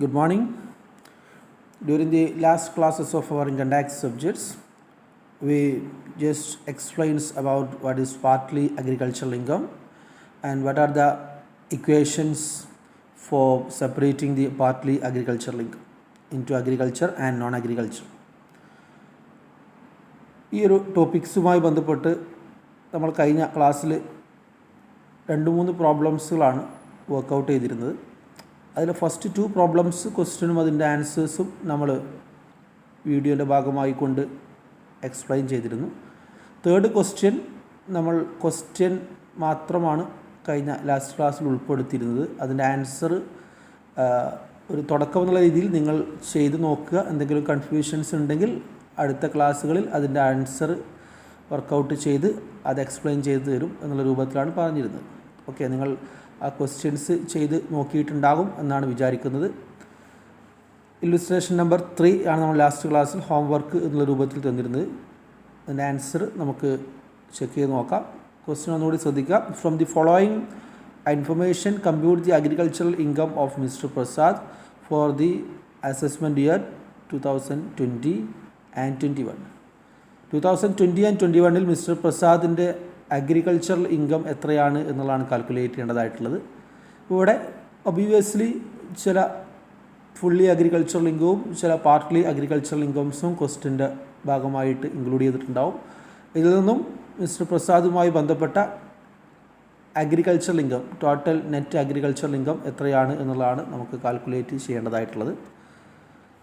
Good morning. During the last classes of our income tax subjects, we just explains about what is partly agricultural income and what are the equations for separating the partly agricultural income into agriculture and non-agriculture. ഈ ഒരു ടോപ്പിക്സുമായി ബന്ധപ്പെട്ട് നമ്മൾ കഴിഞ്ഞ ക്ലാസ്സിൽ 2-3 പ്രോബ്ലംസുകളാണ് workout ചെയ്തിരുന്നത്. അതിൽ first 2 problems ക്വസ്റ്റ്യനും അതിൻ്റെ ആൻസേഴ്സും നമ്മൾ വീഡിയോൻ്റെ ഭാഗമായി കൊണ്ട് എക്സ്പ്ലെയിൻ ചെയ്തിരുന്നു. തേർഡ് ക്വസ്റ്റ്യൻ നമ്മൾ ക്വസ്റ്റ്യൻ മാത്രമാണ് കഴിഞ്ഞ ലാസ്റ്റ് ക്ലാസ്സിൽ ഉൾപ്പെടുത്തിയിരുന്നത്. അതിൻ്റെ ആൻസർ ഒരു തുടക്കം എന്നുള്ള രീതിയിൽ നിങ്ങൾ ചെയ്ത് നോക്കുക. എന്തെങ്കിലും കൺഫ്യൂഷൻസ് ഉണ്ടെങ്കിൽ അടുത്ത ക്ലാസ്സുകളിൽ അതിൻ്റെ ആൻസർ വർക്കൗട്ട് ചെയ്ത് അത് എക്സ്പ്ലെയിൻ ചെയ്ത് തരും എന്നുള്ള രൂപത്തിലാണ് പറഞ്ഞിരുന്നത്. ഓക്കെ, നിങ്ങൾ ആ ക്വസ്റ്റ്യൻസ് ചെയ്ത് നോക്കിയിട്ടുണ്ടാകും എന്നാണ് വിചാരിക്കുന്നത്. ഇല്ലുസ്ട്രേഷൻ നമ്പർ 3 ആണ് നമ്മൾ ലാസ്റ്റ് ക്ലാസ്സിൽ ഹോംവർക്ക് എന്നുള്ള രൂപത്തിൽ തന്നിരുന്നത്. അതിൻ്റെ ആൻസർ നമുക്ക് ചെക്ക് ചെയ്ത് നോക്കാം. ക്വസ്റ്റ്യൻ ഒന്നുകൂടി ശ്രദ്ധിക്കുക. From the following information compute the agricultural income of mister Prasad for the assessment year 2020 and 21. 2020 and 21 mister പ്രസാദിൻ്റെ അഗ്രികൾച്ചറൽ ഇൻകം എത്രയാണ് എന്നുള്ളതാണ് കാൽക്കുലേറ്റ് ചെയ്യേണ്ടതായിട്ടുള്ളത്. ഇവിടെ ഒബ്വിയസ്ലി ചില ഫുള്ളി അഗ്രികൾച്ചറൽ ഇൻകവും ചില പാർട്ട്ലി അഗ്രികൾച്ചറൽ ഇൻകംസും ക്വസ്റ്റ്യൻ്റെ ഭാഗമായിട്ട് ഇൻക്ലൂഡ് ചെയ്തിട്ടുണ്ടാവും. ഇതിൽ നിന്നും മിസ്റ്റർ പ്രസാദുമായി ബന്ധപ്പെട്ട agricultural income, total net agricultural income എത്രയാണ് എന്നുള്ളതാണ് നമുക്ക് കാൽക്കുലേറ്റ് ചെയ്യേണ്ടതായിട്ടുള്ളത്.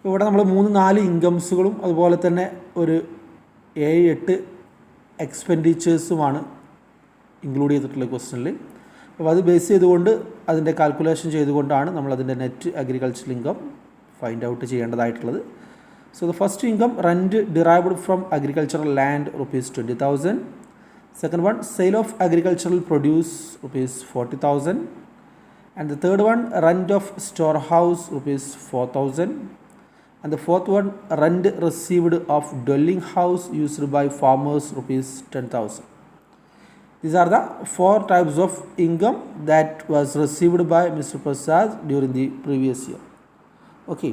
ഇവിടെ നമ്മൾ 3-4 ഇൻകംസുകളും അതുപോലെ തന്നെ ഒരു 7-8 എക്സ്പെൻഡിച്ചേഴ്സുമാണ് ഇൻക്ലൂഡ് ചെയ്തിട്ടുള്ള ക്വസ്റ്റ്യനിൽ. അപ്പോൾ അത് ബേസ് ചെയ്തുകൊണ്ട് അതിൻ്റെ കാൽക്കുലേഷൻ ചെയ്തുകൊണ്ടാണ് നമ്മൾ അതിൻ്റെ net agricultural income find out ചെയ്യേണ്ടതായിട്ടുള്ളത്. So the first income rent derived from agricultural land ₹20,000. Second one sale of agricultural produce ₹40,000. And the third one rent of store house ₹4,000. And the fourth one, rent received of dwelling house used by farmers ₹10,000. These are the 4 types of income that was received by Mr. Prasad during the previous year. Okay,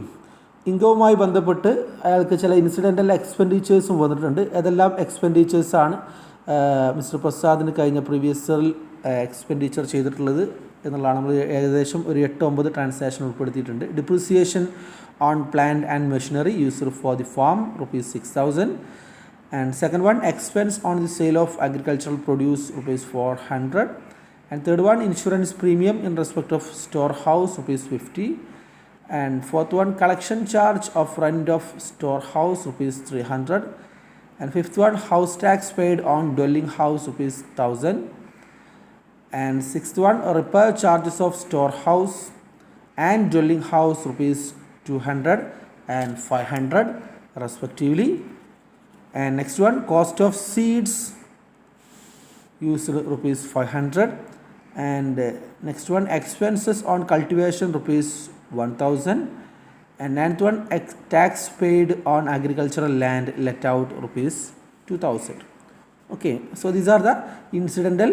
ഇൻകവുമായി ബന്ധപ്പെട്ട് അയാൾക്ക് ചില incidental എക്സ്പെൻഡിച്ചേഴ്സും വന്നിട്ടുണ്ട്. ഏതെല്ലാം എക്സ്പെൻഡിച്ചേഴ്സാണ് mister പ്രസാദിന് കഴിഞ്ഞ previous ഇയറിൽ expenditure ചെയ്തിട്ടുള്ളത് എന്നുള്ളതാണ്. നമ്മൾ ഏകദേശം ഒരു 8-9 ട്രാൻസാക്ഷൻ ഉൾപ്പെടുത്തിയിട്ടുണ്ട്. Depreciation on plant and machinery used for the farm ₹6,000. And second one, expense on the sale of agricultural produce ₹400. And third one, insurance premium in respect of storehouse ₹50. And fourth one, collection charge of rent of storehouse ₹300. And fifth one, house tax paid on dwelling house ₹1,000. And sixth one, repair charges of storehouse and dwelling house ₹200 and ₹500 respectively. And next one, cost of seeds used ₹500. And next one, expenses on cultivation ₹1,000. And ninth one, tax paid on agricultural land let out ₹2,000. Okay, so these are the incidental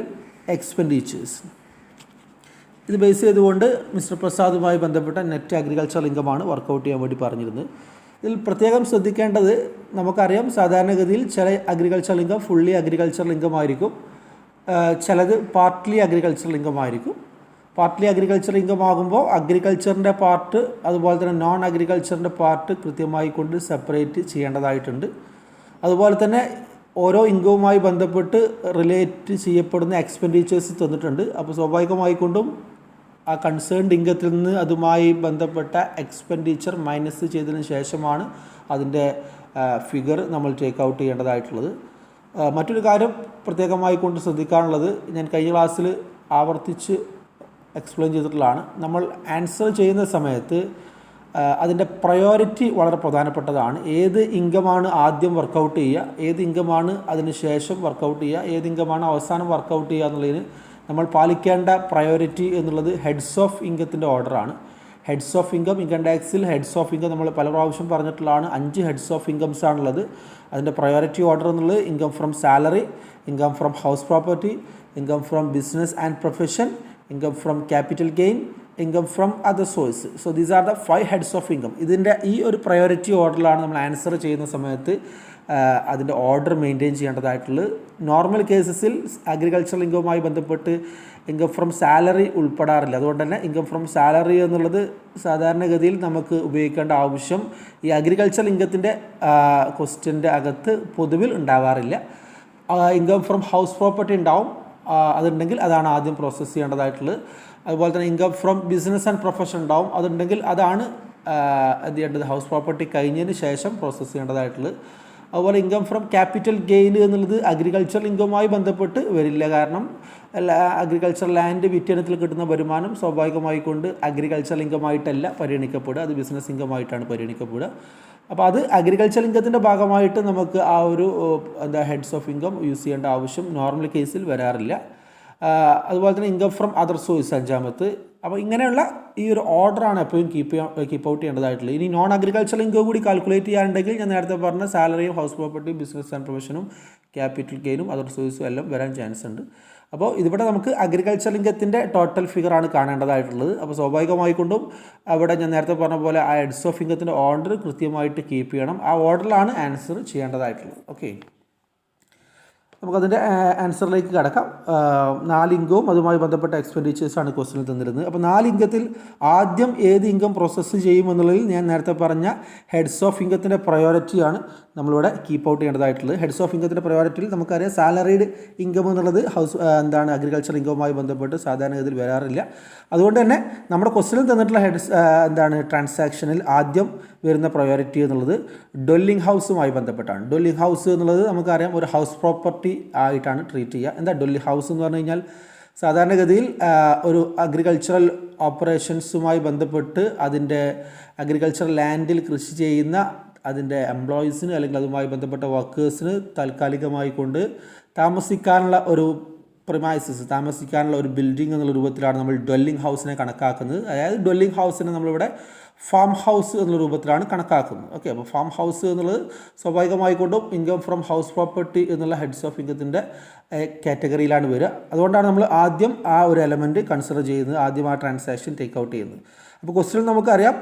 expenditures. ഇത് base ചെയ്തുകൊണ്ട് mister പ്രസാദുമായി ബന്ധപ്പെട്ട net agricultural ഇൻകമാണ് workout ചെയ്യാൻ വേണ്ടി പറഞ്ഞിരുന്നത്. ഇതിൽ പ്രത്യേകം ശ്രദ്ധിക്കേണ്ടത്, നമുക്കറിയാം സാധാരണഗതിയിൽ ചില agricultural income fully agricultural income ആയിരിക്കും, ചിലത് പാർട്ട്ലി അഗ്രികൾച്ചറൽ ഇൻകം ആയിരിക്കും. പാർട്ട്ലി അഗ്രികൾച്ചറൽ ഇൻകം ആകുമ്പോൾ അഗ്രികൾച്ചറിൻ്റെ പാർട്ട് അതുപോലെ തന്നെ നോൺ അഗ്രികൾച്ചറിൻ്റെ പാർട്ട് കൃത്യമായി കൊണ്ട് സെപ്പറേറ്റ് ചെയ്യേണ്ടതായിട്ടുണ്ട്. അതുപോലെ തന്നെ ഓരോ ഇൻകവുമായി ബന്ധപ്പെട്ട് റിലേറ്റ് ചെയ്യപ്പെടുന്ന എക്സ്പെൻഡിച്ചേഴ്സ് തന്നിട്ടുണ്ട്. അപ്പോൾ സ്വാഭാവികമായിക്കൊണ്ടും ആ കൺസേൺഡ് ഇൻകത്തിൽ നിന്ന് അതുമായി ബന്ധപ്പെട്ട എക്സ്പെൻഡിച്ചർ മൈനസ് ചെയ്തതിന് ശേഷമാണ് അതിൻ്റെ ഫിഗർ നമ്മൾ ടേക്ക് ഔട്ട് ചെയ്യേണ്ടതായിട്ടുള്ളത്. മറ്റൊരു കാര്യം പ്രത്യേകമായി കൊണ്ട് ശ്രദ്ധിക്കാനുള്ളത്, ഞാൻ കഴിഞ്ഞ ക്ലാസ്സിൽ ആവർത്തിച്ച് എക്സ്പ്ലെയിൻ ചെയ്തിട്ടുള്ളതാണ്. നമ്മൾ ആൻസർ ചെയ്യുന്ന സമയത്ത് അതിൻ്റെ പ്രയോറിറ്റി വളരെ പ്രധാനപ്പെട്ടതാണ്. ഏത് ഇൻകമാണ് ആദ്യം വർക്കൗട്ട് ചെയ്യുക, ഏത് ഇൻകമാണ് അതിന് ശേഷം വർക്കൗട്ട് ചെയ്യുക, ഏത് ഇൻകമാണ് അവസാനം വർക്കൗട്ട് ചെയ്യുക എന്നുള്ളതിന് നമ്മൾ പാലിക്കേണ്ട പ്രയോറിറ്റി എന്നുള്ളത് ഹെഡ്സ് ഓഫ് ഇൻകത്തിൻ്റെ ഓർഡറാണ്. ഹെഡ്സ് ഓഫ് ഇൻകം, ഇൻകം ടാക്സിൽ ഹെഡ്സ് ഓഫ് ഇൻകം നമ്മൾ പല പ്രാവശ്യം പറഞ്ഞിട്ടുള്ളതാണ്. 5 ഹെഡ്സ് ഓഫ് ഇൻകംസ് ആണുള്ളത്. അതിൻ്റെ പ്രയോറിറ്റി ഓർഡർ എന്നുള്ളത് income from salary, income from house property, income from business and profession, income from capital gain, income from other source. So these are the 5 heads of income. ഇതിൻ്റെ ഈ ഒരു priority ഓർഡറിലാണ് നമ്മൾ answer ചെയ്യുന്ന സമയത്ത് അതിൻ്റെ order maintain ചെയ്യേണ്ടതായിട്ടുള്ളത്. Normal കേസസിൽ agricultural ഇൻകവുമായി ബന്ധപ്പെട്ട് income from salary ഉൾപ്പെടാറില്ല. അതുകൊണ്ട് തന്നെ ഇൻകം ഫ്രം സാലറി എന്നുള്ളത് സാധാരണഗതിയിൽ നമുക്ക് ഉപയോഗിക്കേണ്ട ആവശ്യം ഈ അഗ്രികൾച്ചറൽ ഇൻകത്തിൻ്റെ ക്വസ്റ്റ്യൻ്റെ അകത്ത് പൊതുവിൽ ഉണ്ടാവാറില്ല. ഇൻകം ഫ്രം ഹൗസ് പ്രോപ്പർട്ടി ഉണ്ടാവും, അതുണ്ടെങ്കിൽ അതാണ് ആദ്യം പ്രോസസ്സ് ചെയ്യേണ്ടതായിട്ടുള്ളത്. അതുപോലെ തന്നെ income from business and profession ഉണ്ടാവും, അതുണ്ടെങ്കിൽ അതാണ് എന്ത് ചെയ്യേണ്ടത് ഹൗസ് പ്രോപ്പർട്ടി കഴിഞ്ഞതിന് ശേഷം പ്രോസസ്സ് ചെയ്യേണ്ടതായിട്ടുള്ളത്. അതുപോലെ ഇൻകം ഫ്രം ക്യാപിറ്റൽ ഗെയിൻ എന്നുള്ളത് അഗ്രികൾച്ചറൽ ഇൻകവുമായി ബന്ധപ്പെട്ട് വരില്ല. കാരണം അഗ്രികൾച്ചർ ലാൻഡ് വിറ്റനത്തിൽ കിട്ടുന്ന വരുമാനം സ്വാഭാവികമായിക്കൊണ്ട് അഗ്രികൾച്ചറൽ ഇൻകമായിട്ടല്ല പരിഗണിക്കപ്പെടുക, അത് ബിസിനസ് ഇൻകമായിട്ടാണ് പരിഗണിക്കപ്പെടുക. അപ്പോൾ അത് അഗ്രികൾച്ചർ ഇൻകത്തിൻ്റെ ഭാഗമായിട്ട് നമുക്ക് ആ ഒരു ഹെഡ്സ് ഓഫ് ഇൻകം യൂസ് ചെയ്യേണ്ട ആവശ്യം നോർമൽ കേസിൽ വരാറില്ല. അതുപോലെ തന്നെ ഇൻകം ഫ്രം അതർ സോഴ്സ് അഞ്ചാമത്ത്. അപ്പോൾ ഇങ്ങനെയുള്ള ഈ ഒരു ഓർഡറാണ് എപ്പോഴും കീപ്പ് ഔട്ട് ചെയ്യേണ്ടതായിട്ടുള്ളത്. ഇനി നോൺ അഗ്രികൾച്ചറൽ ഇൻകം കൂടി കാൽക്കുലേറ്റ് ചെയ്യാനുണ്ടെങ്കിൽ ഞാൻ നേരത്തെ പറഞ്ഞ സാലറിയും ഹൗസ് പ്രോപ്പർട്ടിയും ബിസിനസ് ആൻഡ് പ്രൊഫഷനും ക്യാപിറ്റൽ ഗെയിനും അതർ സോഴ്സും എല്ലാം വരാൻ ചാൻസ് ഉണ്ട്. അപ്പോൾ ഇതിവിടെ നമുക്ക് അഗ്രികൾച്ചറൽ ഇൻകത്തിൻ്റെ ടോട്ടൽ ഫിഗറാണ് കാണേണ്ടതായിട്ടുള്ളത്. അപ്പോൾ സ്വാഭാവികമായിക്കൊണ്ടും അവിടെ ഞാൻ നേരത്തെ പറഞ്ഞ പോലെ ആ ഹെഡ്സ് ഓഫ് ഇൻകത്തിൻ്റെ ഓർഡർ കൃത്യമായിട്ട് കീപ്പ് ചെയ്യണം. ആ ഓർഡറിലാണ് ആൻസർ ചെയ്യേണ്ടതായിട്ടുള്ളത്. ഓക്കെ, നമുക്കതിൻ്റെ ആൻസറിലേക്ക് കടക്കാം. 4 ഇൻകവും അതുമായി ബന്ധപ്പെട്ട എക്സ്പെൻഡിച്ചേഴ്സാണ് ക്വസ്റ്റ്യനിൽ തന്നിരുന്നത്. അപ്പോൾ 4 ഇൻകത്തിൽ ആദ്യം ഏത് ഇൻകം പ്രോസസ്സ് ചെയ്യുമെന്നുള്ളതിൽ ഞാൻ നേരത്തെ പറഞ്ഞ ഹെഡ്സ് ഓഫ് ഇൻകത്തിൻ്റെ പ്രയോറിറ്റിയാണ് നമ്മളിവിടെ കീപ്പ് ഔട്ട് ചെയ്യേണ്ടതായിട്ടുള്ളത്. ഹെഡ്സ് ഓഫ് ഇൻകത്തിൻ്റെ പ്രയോറിറ്റിയിൽ നമുക്കറിയാം സാലറീഡ് ഇൻകം എന്നുള്ളത് അഗ്രികൾച്ചർ ഇൻകവുമായി ബന്ധപ്പെട്ട് സാധാരണഗതിയിൽ വരാറില്ല. അതുകൊണ്ട് തന്നെ നമ്മുടെ ക്വസ്റ്റ്യനിൽ തന്നിട്ടുള്ള ട്രാൻസാക്ഷനിൽ ആദ്യം വരുന്ന പ്രയോറിറ്റി എന്നുള്ളത് ഡ്വെല്ലിംഗ് ഹൗസുമായി ബന്ധപ്പെട്ടാണ്. ഡ്വെല്ലിംഗ് ഹൗസ് എന്നുള്ളത് നമുക്കറിയാം ഒരു ഹൗസ് പ്രോപ്പർട്ടി ആയിട്ടാണ് ട്രീറ്റ് ചെയ്യുക. എന്താ ഡ്വെല്ലിംഗ് ഹൗസ് എന്ന് പറഞ്ഞു കഴിഞ്ഞാൽ സാധാരണഗതിയിൽ ഒരു അഗ്രികൾച്ചറൽ ഓപ്പറേഷൻസുമായി ബന്ധപ്പെട്ട് അതിൻ്റെ അഗ്രികൾച്ചറൽ ലാൻഡിൽ കൃഷി ചെയ്യുന്ന അതിൻ്റെ എംപ്ലോയീസിന് അല്ലെങ്കിൽ അതുമായി ബന്ധപ്പെട്ട വർക്കേഴ്സിന് താൽക്കാലികമായി കൊണ്ട് താമസിക്കാനുള്ള ഒരു പ്രിമൈസസ്, താമസിക്കാനുള്ള ഒരു ബിൽഡിംഗ് എന്നുള്ള രൂപത്തിലാണ് നമ്മൾ ഡ്വെല്ലിംഗ് ഹൗസിനെ കണക്കാക്കുന്നത്. അതായത് ഡ്വെല്ലിംഗ് ഹൗസിനെ നമ്മളിവിടെ ഫാം ഹൗസ് എന്നുള്ള രൂപത്തിലാണ് കണക്കാക്കുന്നത്. ഓക്കെ, അപ്പോൾ ഫാം ഹൗസ് എന്നുള്ളത് സ്വാഭാവികമായിക്കൊണ്ടും ഇൻകം ഫ്രം ഹൗസ് പ്രോപ്പർട്ടി എന്നുള്ള ഹെഡ്സ് ഓഫ് ഇൻകത്തിൻ്റെ കാറ്റഗറിയിലാണ് വരിക. അതുകൊണ്ടാണ് നമ്മൾ ആദ്യം ആ ഒരു എലമെൻറ്റ് കൺസിഡർ ചെയ്യുന്നത്, ആദ്യം ആ ട്രാൻസാക്ഷൻ ടേക്ക് ഔട്ട് ചെയ്യുന്നത്. അപ്പോൾ ക്വസ്റ്റ്യൻ നമുക്കറിയാം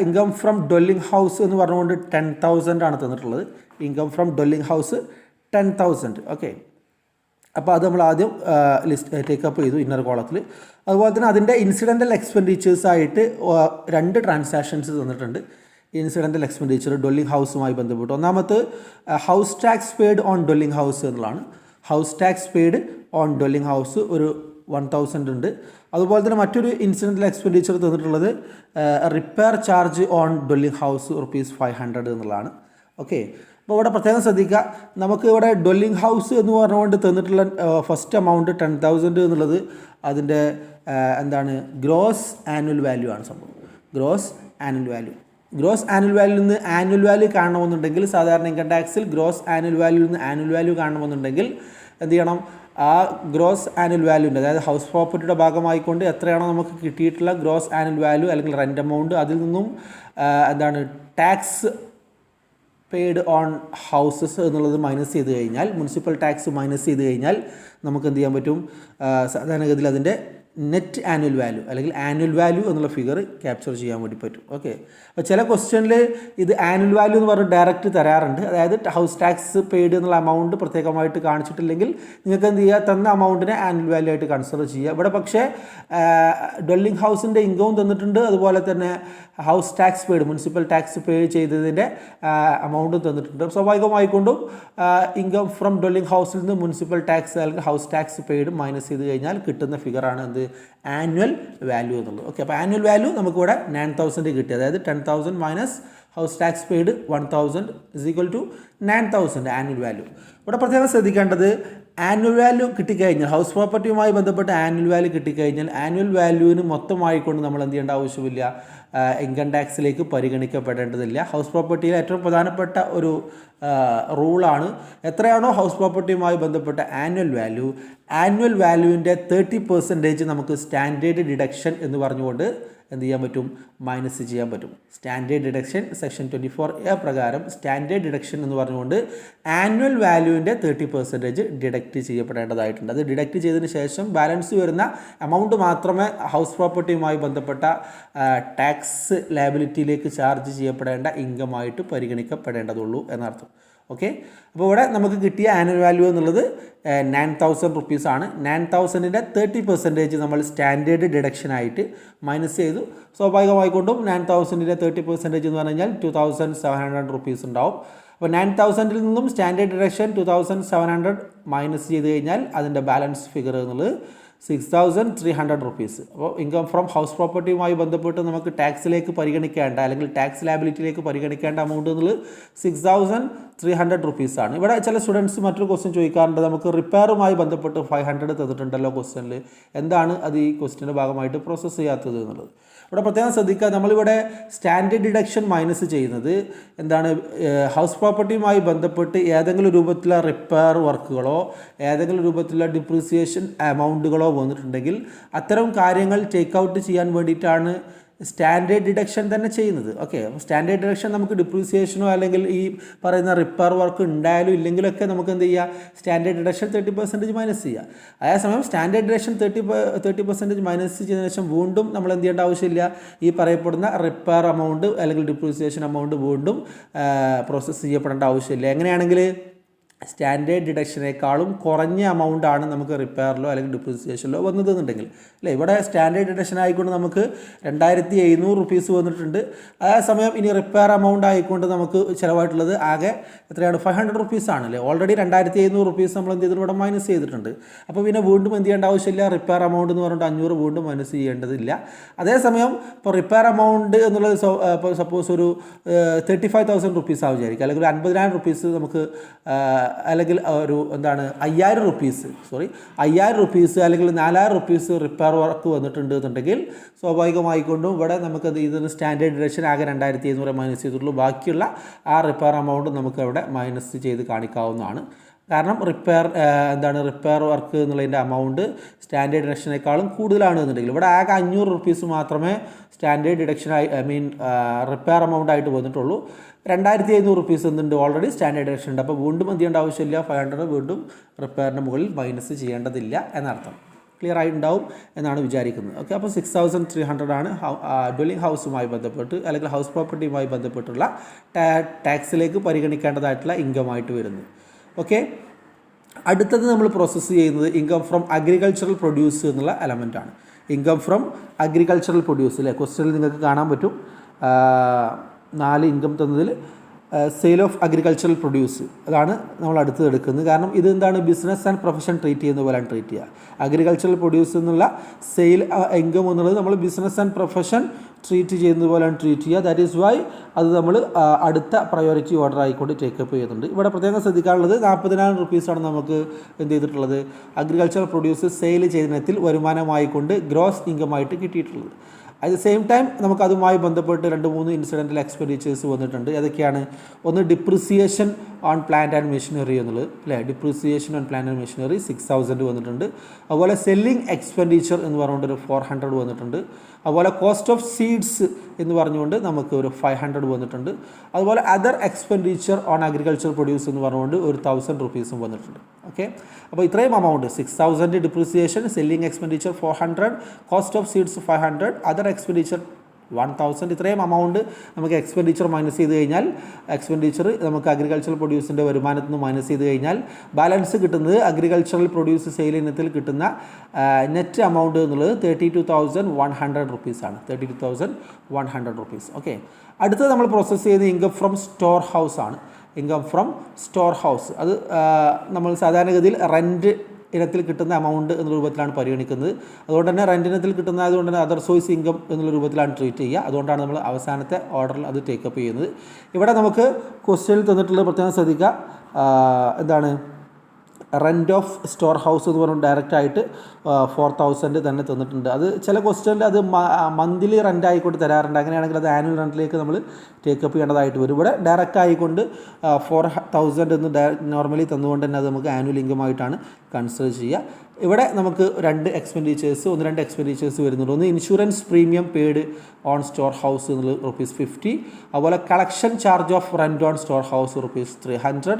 ഇൻകം ഫ്രം ഡ്വെല്ലിംഗ് ഹൗസ് എന്ന് പറഞ്ഞുകൊണ്ട് 10,000 ആണ് തന്നിട്ടുള്ളത്. Income from dwelling house 10,000. Okay, അപ്പോൾ അത് നമ്മൾ ആദ്യം ടേക്കപ്പ് ചെയ്തു ഇന്നർ കോളത്തിൽ. അതുപോലെ തന്നെ അതിൻ്റെ ഇൻസിഡൻ്റൽ എക്സ്പെൻഡിച്ചേഴ്സായിട്ട് 2 ട്രാൻസാക്ഷൻസ് തന്നിട്ടുണ്ട്. ഇൻസിഡൻ്റൽ എക്സ്പെൻഡിച്ചർ ഡ്വെല്ലിംഗ് ഹൗസുമായി ബന്ധപ്പെട്ട് ഒന്നാമത്തെ house tax paid on dwelling house എന്നുള്ളതാണ്. House tax paid on dwelling house ഒരു 1,000 ഉണ്ട്. അതുപോലെ തന്നെ മറ്റൊരു ഇൻസിഡൻ്റൽ എക്സ്പെൻഡിച്ചർ തന്നിട്ടുള്ളത് repair charge on dwelling house ₹500 എന്നുള്ളതാണ്. ഓക്കെ, അപ്പോൾ ഇവിടെ പ്രത്യേകം ശ്രദ്ധിക്കുക, നമുക്ക് ഇവിടെ ഡ്വെല്ലിംഗ് ഹൗസ് എന്ന് പറഞ്ഞുകൊണ്ട് തന്നിട്ടുള്ള ഫസ്റ്റ് എമൗണ്ട് 10,000 എന്നുള്ളത് അതിൻ്റെ ഗ്രോസ് ആനുവൽ വാല്യൂ ആണ് സംഭവം. ഗ്രോസ് ആനുവൽ വാല്യൂ നിന്ന് ആനുവൽ വാല്യൂ കാണണമെന്നുണ്ടെങ്കിൽ സാധാരണ ഇൻകം ടാക്സിൽ ഗ്രോസ് ആനുവൽ വാല്യൂ നിന്ന് ആനുവൽ വാല്യൂ കാണണമെന്നുണ്ടെങ്കിൽ എന്ത് ചെയ്യണം, ആ ഗ്രോസ് ആനുവൽ വാല്യൂൻ്റെ അതായത് ഹൗസ് പ്രോപ്പർട്ടിയുടെ ഭാഗമായിക്കൊണ്ട് എത്രയാണോ നമുക്ക് കിട്ടിയിട്ടുള്ള ഗ്രോസ് ആനുവൽ വാല്യൂ അല്ലെങ്കിൽ റെൻ്റ് എമൗണ്ട് അതിൽ നിന്നും ടാക്സ് പെയ്ഡ് ഓൺ ഹൗസസ് എന്നുള്ളത് മൈനസ് ചെയ്ത് കഴിഞ്ഞാൽ, മുനിസിപ്പൽ ടാക്സ് മൈനസ് ചെയ്ത് കഴിഞ്ഞാൽ നമുക്ക് എന്ത് ചെയ്യാൻ പറ്റും, സാധാരണഗതിയിൽ അതിൻ്റെ നെറ്റ് ആനുവൽ വാല്യൂ അല്ലെങ്കിൽ ആനുവൽ വാല്യൂ എന്നുള്ള ഫിഗർ ക്യാപ്ചർ ചെയ്യാൻ വേണ്ടി പറ്റും. ഓക്കെ, അപ്പോൾ ചില ക്വസ്റ്റ്യനിൽ ഇത് ആനുവൽ വാല്യൂ എന്ന് പറഞ്ഞ് ഡയറക്റ്റ് തരാറുണ്ട്. അതായത് ഹൗസ് ടാക്സ് പെയ്ഡ് എന്നുള്ള എമൗണ്ട് പ്രത്യേകമായിട്ട് കാണിച്ചിട്ടില്ലെങ്കിൽ നിങ്ങൾക്ക് എന്ത് ചെയ്യുക, തന്ന എമൗണ്ടിനെ ആനുവൽ വാല്യൂ ആയിട്ട് കൺസിഡർ ചെയ്യുക. ഇവിടെ പക്ഷേ ഡ്വെല്ലിംഗ് ഹൗസിൻ്റെ ഇൻകവും തന്നിട്ടുണ്ട്, അതുപോലെ തന്നെ house tax paid municipal tax പേ ചെയ്തതിൻ്റെ എമൗണ്ടും തന്നിട്ടുണ്ട്. സ്വാഭാവികമായിക്കൊണ്ടും ഇൻകം ഫ്രം ഡ്വെല്ലിംഗ് ഹൗസിൽ നിന്ന് മുനിസിപ്പൽ ടാക്സ് അല്ലെങ്കിൽ ഹൗസ് ടാക്സ് പെയ്ഡ് മൈനസ് ചെയ്ത് കഴിഞ്ഞാൽ കിട്ടുന്ന ഫിഗറാണ് എന്ത് ആനുവൽ വാല്യൂ എന്നുള്ളത്. ഓക്കെ, അപ്പോൾ ആനുവൽ വാല്യൂ നമുക്കിവിടെ 9,000 കിട്ടി. അതായത് 10,000 minus house tax paid 1,000 = 9,000 annual value. ഇവിടെ പ്രത്യേകം ശ്രദ്ധിക്കേണ്ടത് ആനുവൽ വാല്യൂ കിട്ടിക്കഴിഞ്ഞാൽ ഹൗസ് പ്രോപ്പർട്ടിയുമായി ബന്ധപ്പെട്ട് ആനുവൽ വാല്യൂ കിട്ടിക്കഴിഞ്ഞാൽ ആനുവൽ വാല്യൂവിന് മൊത്തമായിക്കൊണ്ട് നമ്മൾ എന്ത് ചെയ്യേണ്ട ആവശ്യമില്ല, ഇൻകം ടാക്സിലേക്ക് പരിഗണിക്കപ്പെടേണ്ടതില്ല. ഹൗസ് പ്രോപ്പർട്ടിയിലെ ഏറ്റവും പ്രധാനപ്പെട്ട ഒരു റൂളാണ്. എത്രയാണോ ഹൗസ് പ്രോപ്പർട്ടിയുമായി ബന്ധപ്പെട്ട ആനുവൽ വാല്യൂവിൻ്റെ 30% നമുക്ക് സ്റ്റാൻഡേർഡ് ഡിഡക്ഷൻ എന്ന് പറഞ്ഞുകൊണ്ട് എന്ത് ചെയ്യാൻ പറ്റും, മൈനസ് ചെയ്യാൻ പറ്റും. സ്റ്റാൻഡേർഡ് ഡിഡക്ഷൻ സെക്ഷൻ 24A പ്രകാരം സ്റ്റാൻഡേർഡ് ഡിഡക്ഷൻ എന്ന് പറഞ്ഞുകൊണ്ട് ആനുവൽ വാല്യൂവിൻ്റെ 30% ഡിഡക്റ്റ് ചെയ്യപ്പെടേണ്ടതായിട്ടുണ്ട്. അത് ഡിഡക്റ്റ് ചെയ്തതിന് ശേഷം ബാലൻസ് വരുന്ന എമൗണ്ട് മാത്രമേ ഹൗസ് പ്രോപ്പർട്ടിയുമായി ബന്ധപ്പെട്ട ടാക്സ് ലയബിലിറ്റിയിലേക്ക് ചാർജ് ചെയ്യപ്പെടേണ്ട ഇൻകമായിട്ട് പരിഗണിക്കപ്പെടേണ്ടതുള്ളൂ എന്നർത്ഥം. ഓക്കെ, അപ്പോൾ ഇവിടെ നമുക്ക് കിട്ടിയ ആനുവൽ വാല്യൂ എന്നുള്ളത് 9,000 റുപ്പീസാണ്. 9,000ൻ്റെ 30% നമ്മൾ സ്റ്റാൻഡേർഡ് ഡിഡക്ഷനായിട്ട് മൈനസ് ചെയ്തു. സ്വാഭാവികമായിക്കൊണ്ടും 9,000ൻ്റെ 30% എന്ന് പറഞ്ഞു കഴിഞ്ഞാൽ 2,700 റുപ്പീസ് ഉണ്ടാവും. അപ്പോൾ 9,000ൽ നിന്നും സ്റ്റാൻഡേർഡ് ഡിഡക്ഷൻ 2,700 മൈനസ് ചെയ്ത് കഴിഞ്ഞാൽ അതിൻ്റെ ബാലൻസ് ഫിഗർ എന്നുള്ളത് 6,300 റുപ്പീസ്. അപ്പോൾ ഇൻകം ഫ്രം ഹൗസ് പ്രോപ്പർട്ടിയുമായി ബന്ധപ്പെട്ട് നമുക്ക് ടാക്സിലേക്ക് പരിഗണിക്കേണ്ട അല്ലെങ്കിൽ ടാക്സ് ലയബിലിറ്റിയിലേക്ക് പരിഗണിക്കേണ്ട എമൗണ്ട് എന്നുള്ളത് 6,300 റുപ്പീസാണ്. ഇവിടെ ചില സ്റ്റുഡൻസ് മറ്റൊരു ക്വസ്റ്റ്യൻ ചോദിക്കാറുണ്ട്, നമുക്ക് റിപ്പയറുമായി ബന്ധപ്പെട്ട് 500 തന്നിട്ടുണ്ടല്ലോ ക്വസ്റ്റ്യനിൽ, എന്താണ് അത് ഈ ക്വസ്റ്റ്യൻ്റെ ഭാഗമായിട്ട് പ്രോസസ്സ് ചെയ്യാത്തത് എന്നുള്ളത്. ഇവിടെ പ്രത്യേകം ശ്രദ്ധിക്കുക, നമ്മളിവിടെ സ്റ്റാൻഡേർഡ് ഡിഡക്ഷൻ മൈനസ് ചെയ്യുന്നത് എന്താണ്, ഹൗസ് പ്രോപ്പർട്ടിയുമായി ബന്ധപ്പെട്ട് ഏതെങ്കിലും രൂപത്തിലുള്ള റിപ്പയർ വർക്കുകളോ ഏതെങ്കിലും രൂപത്തിലുള്ള ഡിപ്രീസിയേഷൻ എമൗണ്ടുകളോ വന്നിട്ടുണ്ടെങ്കിൽ അത്തരം കാര്യങ്ങൾ ടേക്ക് ഔട്ട് ചെയ്യാൻ വേണ്ടിയിട്ടാണ് സ്റ്റാൻഡേർഡ് ഡിഡക്ഷൻ തന്നെ ചെയ്യുന്നത്. ഓക്കെ, അപ്പോൾ സ്റ്റാൻഡേർഡ് ഡിഡക്ഷൻ നമുക്ക് ഡിപ്രീസിയേഷനോ അല്ലെങ്കിൽ ഈ പറയുന്ന റിപ്പയർ വർക്ക് ഉണ്ടായാലും ഇല്ലെങ്കിലൊക്കെ നമുക്ക് എന്ത് ചെയ്യുക, സ്റ്റാൻഡേർഡ് ഡിഡക്ഷൻ 30% മൈനസ് ചെയ്യുക. അതേസമയം സ്റ്റാൻഡേർഡ് ഡിഡക്ഷൻ 30% മൈനസ് ചെയ്തതിനു ശേഷം വീണ്ടും നമ്മൾ എന്ത് ചെയ്യേണ്ട ആവശ്യമില്ല, ഈ പറയപ്പെടുന്ന റിപ്പയർ എമൗണ്ട് അല്ലെങ്കിൽ ഡിപ്രീസിയേഷൻ എമൗണ്ട് വീണ്ടും പ്രോസസ്സ് ചെയ്യപ്പെടേണ്ട ആവശ്യമില്ല. എങ്ങനെയാണെങ്കിൽ സ്റ്റാൻഡേർഡ് ഡിഡക്ഷനേക്കാളും കുറഞ്ഞ എമൗണ്ടാണ് നമുക്ക് റിപ്പയറിലോ അല്ലെങ്കിൽ ഡിപ്രീസിയേഷനിലോ വന്നതെന്നുണ്ടെങ്കിൽ അല്ലേ. ഇവിടെ സ്റ്റാൻഡേർഡ് ഡിഡക്ഷൻ ആയിക്കൊണ്ട് നമുക്ക് 2,700 റുപ്പീസ് വന്നിട്ടുണ്ട്. അതേസമയം ഇനി റിപ്പയർ എമൗണ്ട് ആയിക്കൊണ്ട് നമുക്ക് ചിലവായിട്ടുള്ളത് ആകെ എത്രയാണ്, 500 റുപ്പീസാണ് അല്ലേ. ഓൾറെഡി 2,700 റുപ്പീസ് നമ്മൾ എന്ത് ചെയ്തിട്ട് ഇവിടെ മൈനസ് ചെയ്തിട്ടുണ്ട്. അപ്പോൾ പിന്നെ വീണ്ടും എന്ത് ചെയ്യേണ്ട ആവശ്യമില്ല, റിപ്പയർ എമൗണ്ട് എന്ന് പറഞ്ഞിട്ട് 500 വീണ്ടും മൈനസ് ചെയ്യേണ്ടതില്ല. അതേസമയം ഇപ്പോൾ റിപ്പയർ എമൗണ്ട് എന്നുള്ളത് ഇപ്പോൾ സപ്പോസ് ഒരു 35,000 റുപ്പീസ് ആവും വിചാരിക്കുക, അല്ലെങ്കിൽ 50,000 റുപ്പീസ് നമുക്ക് അല്ലെങ്കിൽ ഒരു എന്താണ് 5,000 റുപ്പീസ് അല്ലെങ്കിൽ 4,000 റുപ്പീസ് റിപ്പയർ വർക്ക് വന്നിട്ടുണ്ട് എന്നുണ്ടെങ്കിൽ സ്വാഭാവികമായിക്കൊണ്ടും ഇവിടെ നമുക്കത് ഇതിന് സ്റ്റാൻഡേർഡ് ഡിഡക്ഷൻ ആകെ 2,700 മൈനസ് ചെയ്തിട്ടുള്ളൂ. ബാക്കിയുള്ള ആ റിപ്പയർ എമൗണ്ട് നമുക്ക് അവിടെ മൈനസ് ചെയ്ത് കാണിക്കാവുന്നതാണ്. കാരണം റിപ്പയർ വർക്ക് എന്നുള്ളതിൻ്റെ എമൗണ്ട് സ്റ്റാൻഡേർഡ് ഡിഡക്ഷനേക്കാളും കൂടുതലാണ് എന്നുണ്ടെങ്കിൽ ഇവിടെ ആകെ 500 റുപ്പീസ് മാത്രമേ സ്റ്റാൻഡേർഡ് ഡിഡക്ഷനായി റിപ്പയർ എമൗണ്ട് ആയിട്ട് വന്നിട്ടുള്ളൂ. 2,700 റുപ്പീസ് എന്തുണ്ട്, ഓൾറെഡി സ്റ്റാൻഡേർഡ് ഡിഡക്ഷൻ ഉണ്ട്. അപ്പോൾ വീണ്ടും എന്ത് ചെയ്യേണ്ട ആവശ്യമില്ല, 500 വീണ്ടും റിപ്പയറിൻ്റെ മുകളിൽ മൈനസ് ചെയ്യേണ്ടതില്ല എന്നർത്ഥം. ക്ലിയർ ആയിട്ടുണ്ടാവും എന്നാണ് വിചാരിക്കുന്നത്. ഓക്കെ, അപ്പോൾ 6,300 ആണ് ഡ്വെല്ലിംഗ് ഹൗസുമായി ബന്ധപ്പെട്ട് അല്ലെങ്കിൽ ഹൗസ് പ്രോപ്പർട്ടിയുമായി ബന്ധപ്പെട്ടുള്ള ടാക്സിലേക്ക് പരിഗണിക്കേണ്ടതായിട്ടുള്ള ഇൻകമായിട്ട് വരുന്നത്. ഓക്കെ, അടുത്തത് നമ്മൾ പ്രോസസ്സ് ചെയ്യുന്നത് ഇൻകം ഫ്രം അഗ്രികൾച്ചറൽ പ്രൊഡ്യൂസ് എന്നുള്ള എലമെൻറ്റാണ്. ഇൻകം ഫ്രം അഗ്രികൾച്ചറൽ പ്രൊഡ്യൂസ് അല്ലേ, ക്വസ്റ്റ്യനിൽ നിങ്ങൾക്ക് കാണാൻ പറ്റും 4 ഇൻകം തന്നതിൽ സെയിൽ ഓഫ് അഗ്രികൾച്ചറൽ പ്രൊഡ്യൂസ് അതാണ് നമ്മൾ അടുത്തത് എടുക്കുന്നത്. കാരണം ഇത് എന്താണ്, ബിസിനസ് ആൻഡ് പ്രൊഫഷൻ ട്രീറ്റ് ചെയ്യുന്ന പോലെയാണ് ട്രീറ്റ് ചെയ്യുക. അഗ്രികൾച്ചറൽ പ്രൊഡ്യൂസ് എന്നുള്ള സെയിൽ ഇൻകം എന്നുള്ളത് നമ്മൾ ബിസിനസ് ആൻഡ് പ്രൊഫഷൻ ട്രീറ്റ് ചെയ്യുന്നത് പോലെയാണ് ട്രീറ്റ് ചെയ്യുക. ദാറ്റ് ഈസ് വൈ അത് നമ്മൾ അടുത്ത പ്രയോറിറ്റി ഓർഡർ ആയിക്കൊണ്ട് ടേക്കപ്പ് ചെയ്യുന്നുണ്ട്. ഇവിടെ പ്രത്യേകം ശ്രദ്ധിക്കാനുള്ളത് 40,000 റുപ്പീസാണ് നമുക്ക് എന്ത് ചെയ്തിട്ടുള്ളത്, അഗ്രികൾച്ചറൽ പ്രൊഡ്യൂസ് സെയിൽ ചെയ്യുന്നതിൽ വരുമാനമായിക്കൊണ്ട് ഗ്രോസ് ഇൻകമായിട്ട് കിട്ടിയിട്ടുള്ളത്. അറ്റ് ദ സെയിം ടൈം നമുക്ക് അതുമായി ബന്ധപ്പെട്ട് 2-3 ഇൻസിഡൻറ്റൽ എക്സ്പെൻഡിച്ചേഴ്സ് വന്നിട്ടുണ്ട്. ഏതൊക്കെയാണ്, ഒന്ന് depreciation on plant and machinery എന്നുള്ളത് അല്ലേ, depreciation on plant and machinery 6,000 വന്നിട്ടുണ്ട്. അതുപോലെ സെല്ലിംഗ് എക്സ്പെൻഡിച്ചർ എന്ന് പറഞ്ഞുകൊണ്ട് ഒരു 400 വന്നിട്ടുണ്ട്. അതുപോലെ കോസ്റ്റ് ഓഫ് സീഡ്സ് എന്ന് പറഞ്ഞുകൊണ്ട് നമുക്ക് ഒരു 500 വന്നിട്ടുണ്ട്. അതുപോലെ other expenditure on agriculture produce എന്ന് പറഞ്ഞുകൊണ്ട് ഒരു 1,000 റുപ്പീസും വന്നിട്ടുണ്ട്. ഓക്കെ, അപ്പോൾ ഇത്രയും amount 6,000 depreciation, selling expenditure 400, cost of seeds 500, other expenditure 1,000. ഇത്രയും എമൗണ്ട് നമുക്ക് എക്സ്പെൻഡിച്ചർ മൈനസ് ചെയ്ത് കഴിഞ്ഞാൽ നമുക്ക് അഗ്രികൾച്ചറൽ പ്രൊഡ്യൂസിൻ്റെ വരുമാനത്തിൽ നിന്ന് മൈനസ് ചെയ്ത് കഴിഞ്ഞാൽ ബാലൻസ് കിട്ടുന്നത് അഗ്രികൾച്ചറൽ പ്രൊഡ്യൂസ് സെയിൽ ഇനത്തിൽ കിട്ടുന്ന നെറ്റ് എമൗണ്ട് എന്നുള്ളത് 32,100 റുപ്പീസാണ്. 32,100 റുപ്പീസ്. ഓക്കെ, അടുത്തത് നമ്മൾ പ്രോസസ്സ് ചെയ്യുന്ന ഇൻകം ഫ്രം സ്റ്റോർ ഹൗസ് ആണ്. ഇൻകം ഫ്രം സ്റ്റോർ ഹൗസ് അത് നമ്മൾ സാധാരണഗതിയിൽ റെൻറ്റ് ഇനത്തിൽ കിട്ടുന്ന എമൗണ്ട് എന്നുള്ള രൂപത്തിലാണ് പരിഗണിക്കുന്നത്. അതുകൊണ്ട് തന്നെ റെൻ്റ് ഇനത്തിൽ കിട്ടുന്നതുകൊണ്ട് തന്നെ അതർ സോഴ്സ് ഇൻകം എന്നുള്ള രൂപത്തിലാണ് ട്രീറ്റ് ചെയ്യുക. അതുകൊണ്ടാണ് നമ്മൾ അവസാനത്തെ ഓർഡറിൽ അത് ടേക്കപ്പ് ചെയ്യുന്നത്. ഇവിടെ നമുക്ക് ക്വസ്റ്റ്യനിൽ തന്നിട്ടുള്ളത് പ്രത്യേകം ശ്രദ്ധിക്കുക, റെൻറ്റ് ഓഫ് സ്റ്റോർ ഹൗസ് എന്ന് പറഞ്ഞാൽ ഡയറക്റ്റായിട്ട് 4000 തന്നെ തന്നിട്ടുണ്ട്. അത് ചില ക്വസ്റ്റ്യനിൽ അത് മന്ത്ലി റെൻ്റ് ആയിക്കൊണ്ട് തരാറുണ്ട്. അങ്ങനെയാണെങ്കിൽ അത് ആനുവൽ റെൻറ്റിലേക്ക് നമ്മൾ ടേക്കപ്പ് ചെയ്യേണ്ടതായിട്ട് വരും. ഇവിടെ ഡയറക്റ്റ് ആയിക്കൊണ്ട് 4000 എന്ന് നോർമലി തന്നുകൊണ്ട് തന്നെ അത് നമുക്ക് ആനുവൽ ഇൻകം ആയിട്ടാണ് കൺസിഡർ ചെയ്യുക. ഇവിടെ നമുക്ക് ഒന്ന് രണ്ട് എക്സ്പെൻഡിച്ചേഴ്സ് വരുന്നുണ്ട്. ഒന്ന് insurance premium paid on store house എന്നുള്ളത് ₹50. അതുപോലെ collection charge of rent on store house ₹300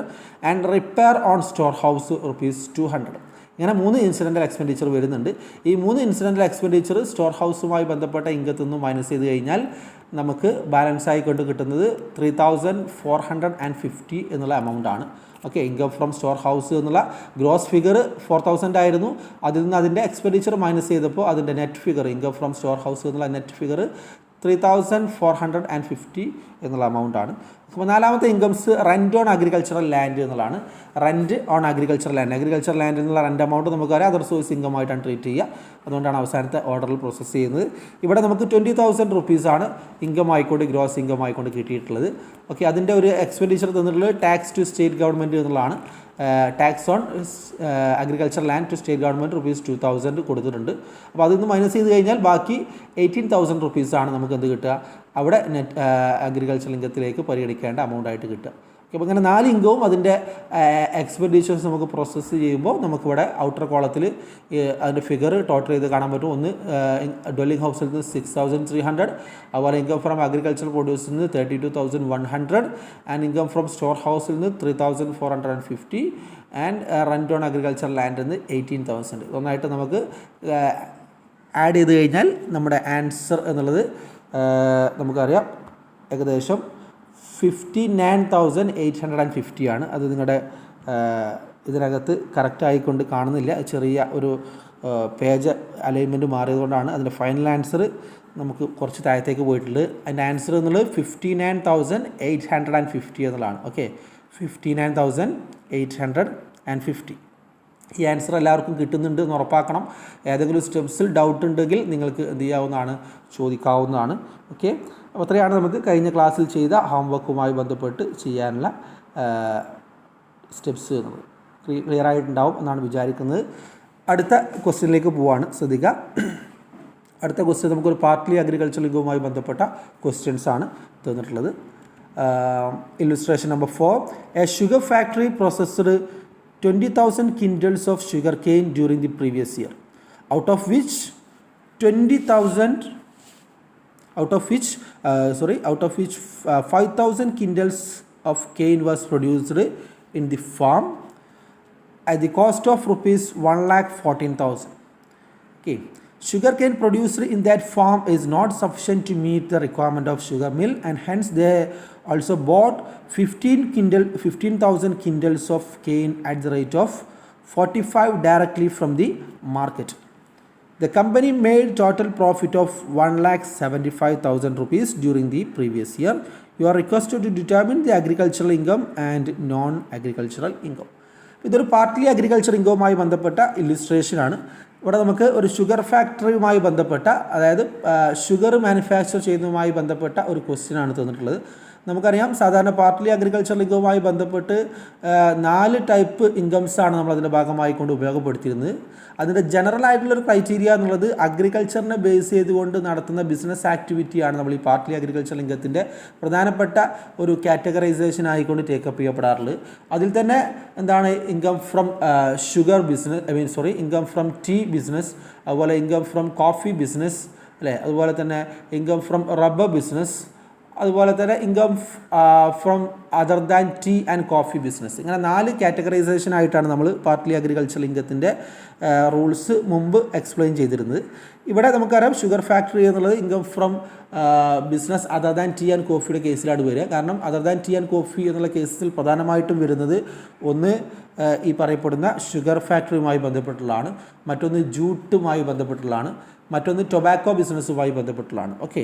and repair on store house ₹200. ഇങ്ങനെ 3 ഇൻസിഡൻ്റൽ എക്സ്പെൻഡിച്ചർ വരുന്നുണ്ട്. ഈ 3 ഇൻസിഡൻ്റൽ എക്സ്പെൻഡിച്ചർ സ്റ്റോർ ഹൗസുമായി ബന്ധപ്പെട്ട ഇൻകത്തിൽ നിന്ന് മൈനസ് ചെയ്ത് കഴിഞ്ഞാൽ നമുക്ക് ബാലൻസ് ആയിക്കൊണ്ട് കിട്ടുന്നത് 3450 എന്നുള്ള എമൗണ്ടാണ്. Okay, income from store house എന്നുള്ള ഗ്രോസ് ഫിഗർ 4000 ആയിരുന്നു. അതിൽ നിന്ന് അതിൻ്റെ എക്സ്പെൻഡിച്ചർ മൈനസ് ചെയ്തപ്പോൾ അതിൻ്റെ net figure income from store house എന്നുള്ള നെറ്റ് ഫിഗർ 3450 എന്നുള്ള എമൗണ്ടാണ്. അപ്പോൾ നാലാമത്തെ incomes rent on agricultural land എന്നുള്ളതാണ്. റെൻറ്റ് ഓൺ അഗ്രികൾച്ചറൽ ലാൻഡ് എന്നുള്ള റെൻറ്റ് എമൗണ്ട് നമുക്കറിയാം അതർ സോഴ്സ് ഇൻകം ആയിട്ടാണ് ട്രീറ്റ് ചെയ്യുക. അതുകൊണ്ടാണ് അവസാനത്തെ ഓർഡറിൽ പ്രോസസ്സ് ചെയ്യുന്നത്. ഇവിടെ നമുക്ക് ₹20,000 ഇൻകം ആയിക്കൊണ്ട് ഗ്രോസ് ഇൻകം ആയിക്കൊണ്ട് കിട്ടിയിട്ടുള്ളത്. ഓക്കെ, അതിൻ്റെ ഒരു എക്സ്പെൻഡിച്ചർ തന്നിട്ടുള്ളത് ടാക്സ് ടു സ്റ്റേറ്റ് ഗവൺമെൻറ് എന്നുള്ളതാണ്. Tax on agriculture land to state government ₹2000 കൊടുത്തിട്ടുണ്ട്. അപ്പോൾ അതിൽ നിന്ന് മൈനസ് ചെയ്ത് കഴിഞ്ഞാൽ ബാക്കി ₹18,000 ആണ് നമുക്ക് എന്ത് കിട്ടുക, അവിടെ നെറ്റ് അഗ്രികൾച്ചർ ഇൻകത്തിലേക്ക് പരിഗണിക്കേണ്ട എമൗണ്ട് ആയിട്ട് കിട്ടുക. അപ്പോൾ ഇങ്ങനെ 4 ഇൻകവും അതിൻ്റെ എക്സ്പെൻഡിച്ചേഴ്സ് നമുക്ക് പ്രോസസ്സ് ചെയ്യുമ്പോൾ നമുക്കിവിടെ ഔട്ടർ കോളത്തിൽ അതിൻ്റെ ഫിഗർ ടോട്ടൽ ചെയ്ത് കാണാൻ പറ്റും. ഒന്ന് ഡ്വെല്ലിംഗ് ഹൗസിൽ നിന്ന് 6300, അതുപോലെ ഇൻകം ഫ്രം അഗ്രികൾച്ചർ പ്രൊഡ്യൂസിൽ നിന്ന് 32,100 ആൻഡ് ഇൻകം ഫ്രം സ്റ്റോർ ഹൗസിൽ നിന്ന് 3450 ആൻഡ് റെൻറ്റ് ഓൺ അഗ്രികൾച്ചർ ലാൻഡിൽ നിന്ന് 18,000. ഒന്നായിട്ട് നമുക്ക് ആഡ് ചെയ്ത് കഴിഞ്ഞാൽ നമ്മുടെ ആൻസർ എന്നുള്ളത് നമുക്കറിയാം ഏകദേശം 59,850 ആണ്. അത് നിങ്ങളുടെ ഇതിനകത്ത് കറക്റ്റ് ആയിക്കൊണ്ട് കാണുന്നില്ല, ചെറിയ ഒരു പേജ് അലൈൻമെൻറ്റ് മാറിയതുകൊണ്ടാണ്. അതിൻ്റെ ഫൈനൽ ആൻസർ നമുക്ക് കുറച്ച് താഴത്തേക്ക് പോയിട്ടുള്ളത്. അതിൻ്റെ ആൻസർ എന്നുള്ളത് 59,850 എന്നുള്ളതാണ്. ഓക്കെ, 59,850. ഈ ആൻസർ എല്ലാവർക്കും കിട്ടുന്നുണ്ട് എന്ന് ഉറപ്പാക്കണം. ഏതെങ്കിലും സ്റ്റെപ്സിൽ ഡൗട്ട് ഉണ്ടെങ്കിൽ നിങ്ങൾക്ക് എന്ത് ചെയ്യാവുന്നതാണ്, ചോദിക്കാവുന്നതാണ്. ഓക്കെ, അപ്പോൾ അത്രയാണ് നമുക്ക് കഴിഞ്ഞ ക്ലാസ്സിൽ ചെയ്ത ഹോംവർക്കുമായി ബന്ധപ്പെട്ട് ചെയ്യാനുള്ള സ്റ്റെപ്സ് എന്നുള്ളത്. ക്ലിയർ ആയിട്ടുണ്ടാവും എന്നാണ് വിചാരിക്കുന്നത്. അടുത്ത ക്വസ്റ്റ്യനിലേക്ക് പോവാണ്, ശ്രദ്ധിക്കുക. അടുത്ത ക്വസ്റ്റ്യൻ നമുക്കൊരു പാർട്ട്ലി അഗ്രികൾച്ചർ ഇൻകവുമായി ബന്ധപ്പെട്ട ക്വസ്റ്റ്യൻസ് ആണ് തന്നിട്ടുള്ളത്. Illustration number 4. A sugar factory processed 20,000 quintals of sugar cane during the previous year, out of which 5,000 quintals of cane was produced in the farm at the cost of ₹1,14,000. Okay, sugar cane produced in that farm is not sufficient to meet the requirement of sugar mill, and hence they also bought 15,000 quintals of cane at the rate of 45 directly from the market. The company made total profit of ₹1,75,000 during the previous year. You are requested to determine the agricultural income and non-agricultural income. ഇതൊരു partly agriculture ഇൻകവുമായി ബന്ധപ്പെട്ട ഇല്ലുസ്ട്രേഷനാണ്. ഇവിടെ നമുക്ക് ഒരു sugar ഫാക്ടറിയുമായി ബന്ധപ്പെട്ട, അതായത് sugar manufacture ചെയ്യുന്നതുമായി ബന്ധപ്പെട്ട ഒരു ക്വസ്റ്റ്യനാണ് തന്നിട്ടുള്ളത്. നമുക്കറിയാം സാധാരണ പാർട്ട്ലി അഗ്രികൾച്ചർ ഇൻകവുമായി ബന്ധപ്പെട്ട് 4 ടൈപ്പ് ഇൻകംസാണ് നമ്മൾ അതിൻ്റെ ഭാഗമായി കൊണ്ട് ഉപയോഗപ്പെടുത്തിയിരുന്നത്. അതിൻ്റെ ജനറൽ ആയിട്ടുള്ളൊരു ക്രൈറ്റീരിയ എന്നുള്ളത് അഗ്രികൾച്ചറിനെ ബേസ് ചെയ്തുകൊണ്ട് നടത്തുന്ന ബിസിനസ് ആക്ടിവിറ്റിയാണ് നമ്മൾ ഈ പാർട്ട്ലി അഗ്രികൾച്ചർ ഇൻകത്തിൻ്റെ പ്രധാനപ്പെട്ട ഒരു കാറ്റഗറൈസേഷൻ ആയിക്കൊണ്ട് ടേക്കപ്പ് ചെയ്യപ്പെടാറുള്ളത്. അതിൽ തന്നെ എന്താണ് income from sugar business, income from tea business, അതുപോലെ ഇൻകം ഫ്രം കോഫി ബിസിനസ് അല്ലേ, അതുപോലെ തന്നെ ഇൻകം ഫ്രം റബ്ബർ ബിസിനസ്, അതുപോലെ തന്നെ income from other than tea and coffee business. ഇങ്ങനെ 4 കാറ്റഗറൈസേഷൻ ആയിട്ടാണ് നമ്മൾ പാർട്ട്ലി അഗ്രികൾച്ചർ ഇൻകത്തിൻ്റെ റൂൾസ് മുമ്പ് എക്സ്പ്ലെയിൻ ചെയ്തിരുന്നത്. ഇവിടെ നമുക്കറിയാം ഷുഗർ ഫാക്ടറി എന്നുള്ളത് income from business other than tea and കോഫിയുടെ കേസിലാണ് വരിക. കാരണം other than tea and coffee എന്നുള്ള കേസിൽ പ്രധാനമായിട്ടും വരുന്നത് ഒന്ന് ഈ പറയപ്പെടുന്ന ഷുഗർ ഫാക്ടറിയുമായി ബന്ധപ്പെട്ടുള്ളതാണ്, മറ്റൊന്ന് ജൂട്ടുമായി ബന്ധപ്പെട്ടുള്ളതാണ്, മറ്റൊന്ന് ടൊബാക്കോ ബിസിനസ്സുമായി ബന്ധപ്പെട്ടുള്ളതാണ്. ഓക്കെ,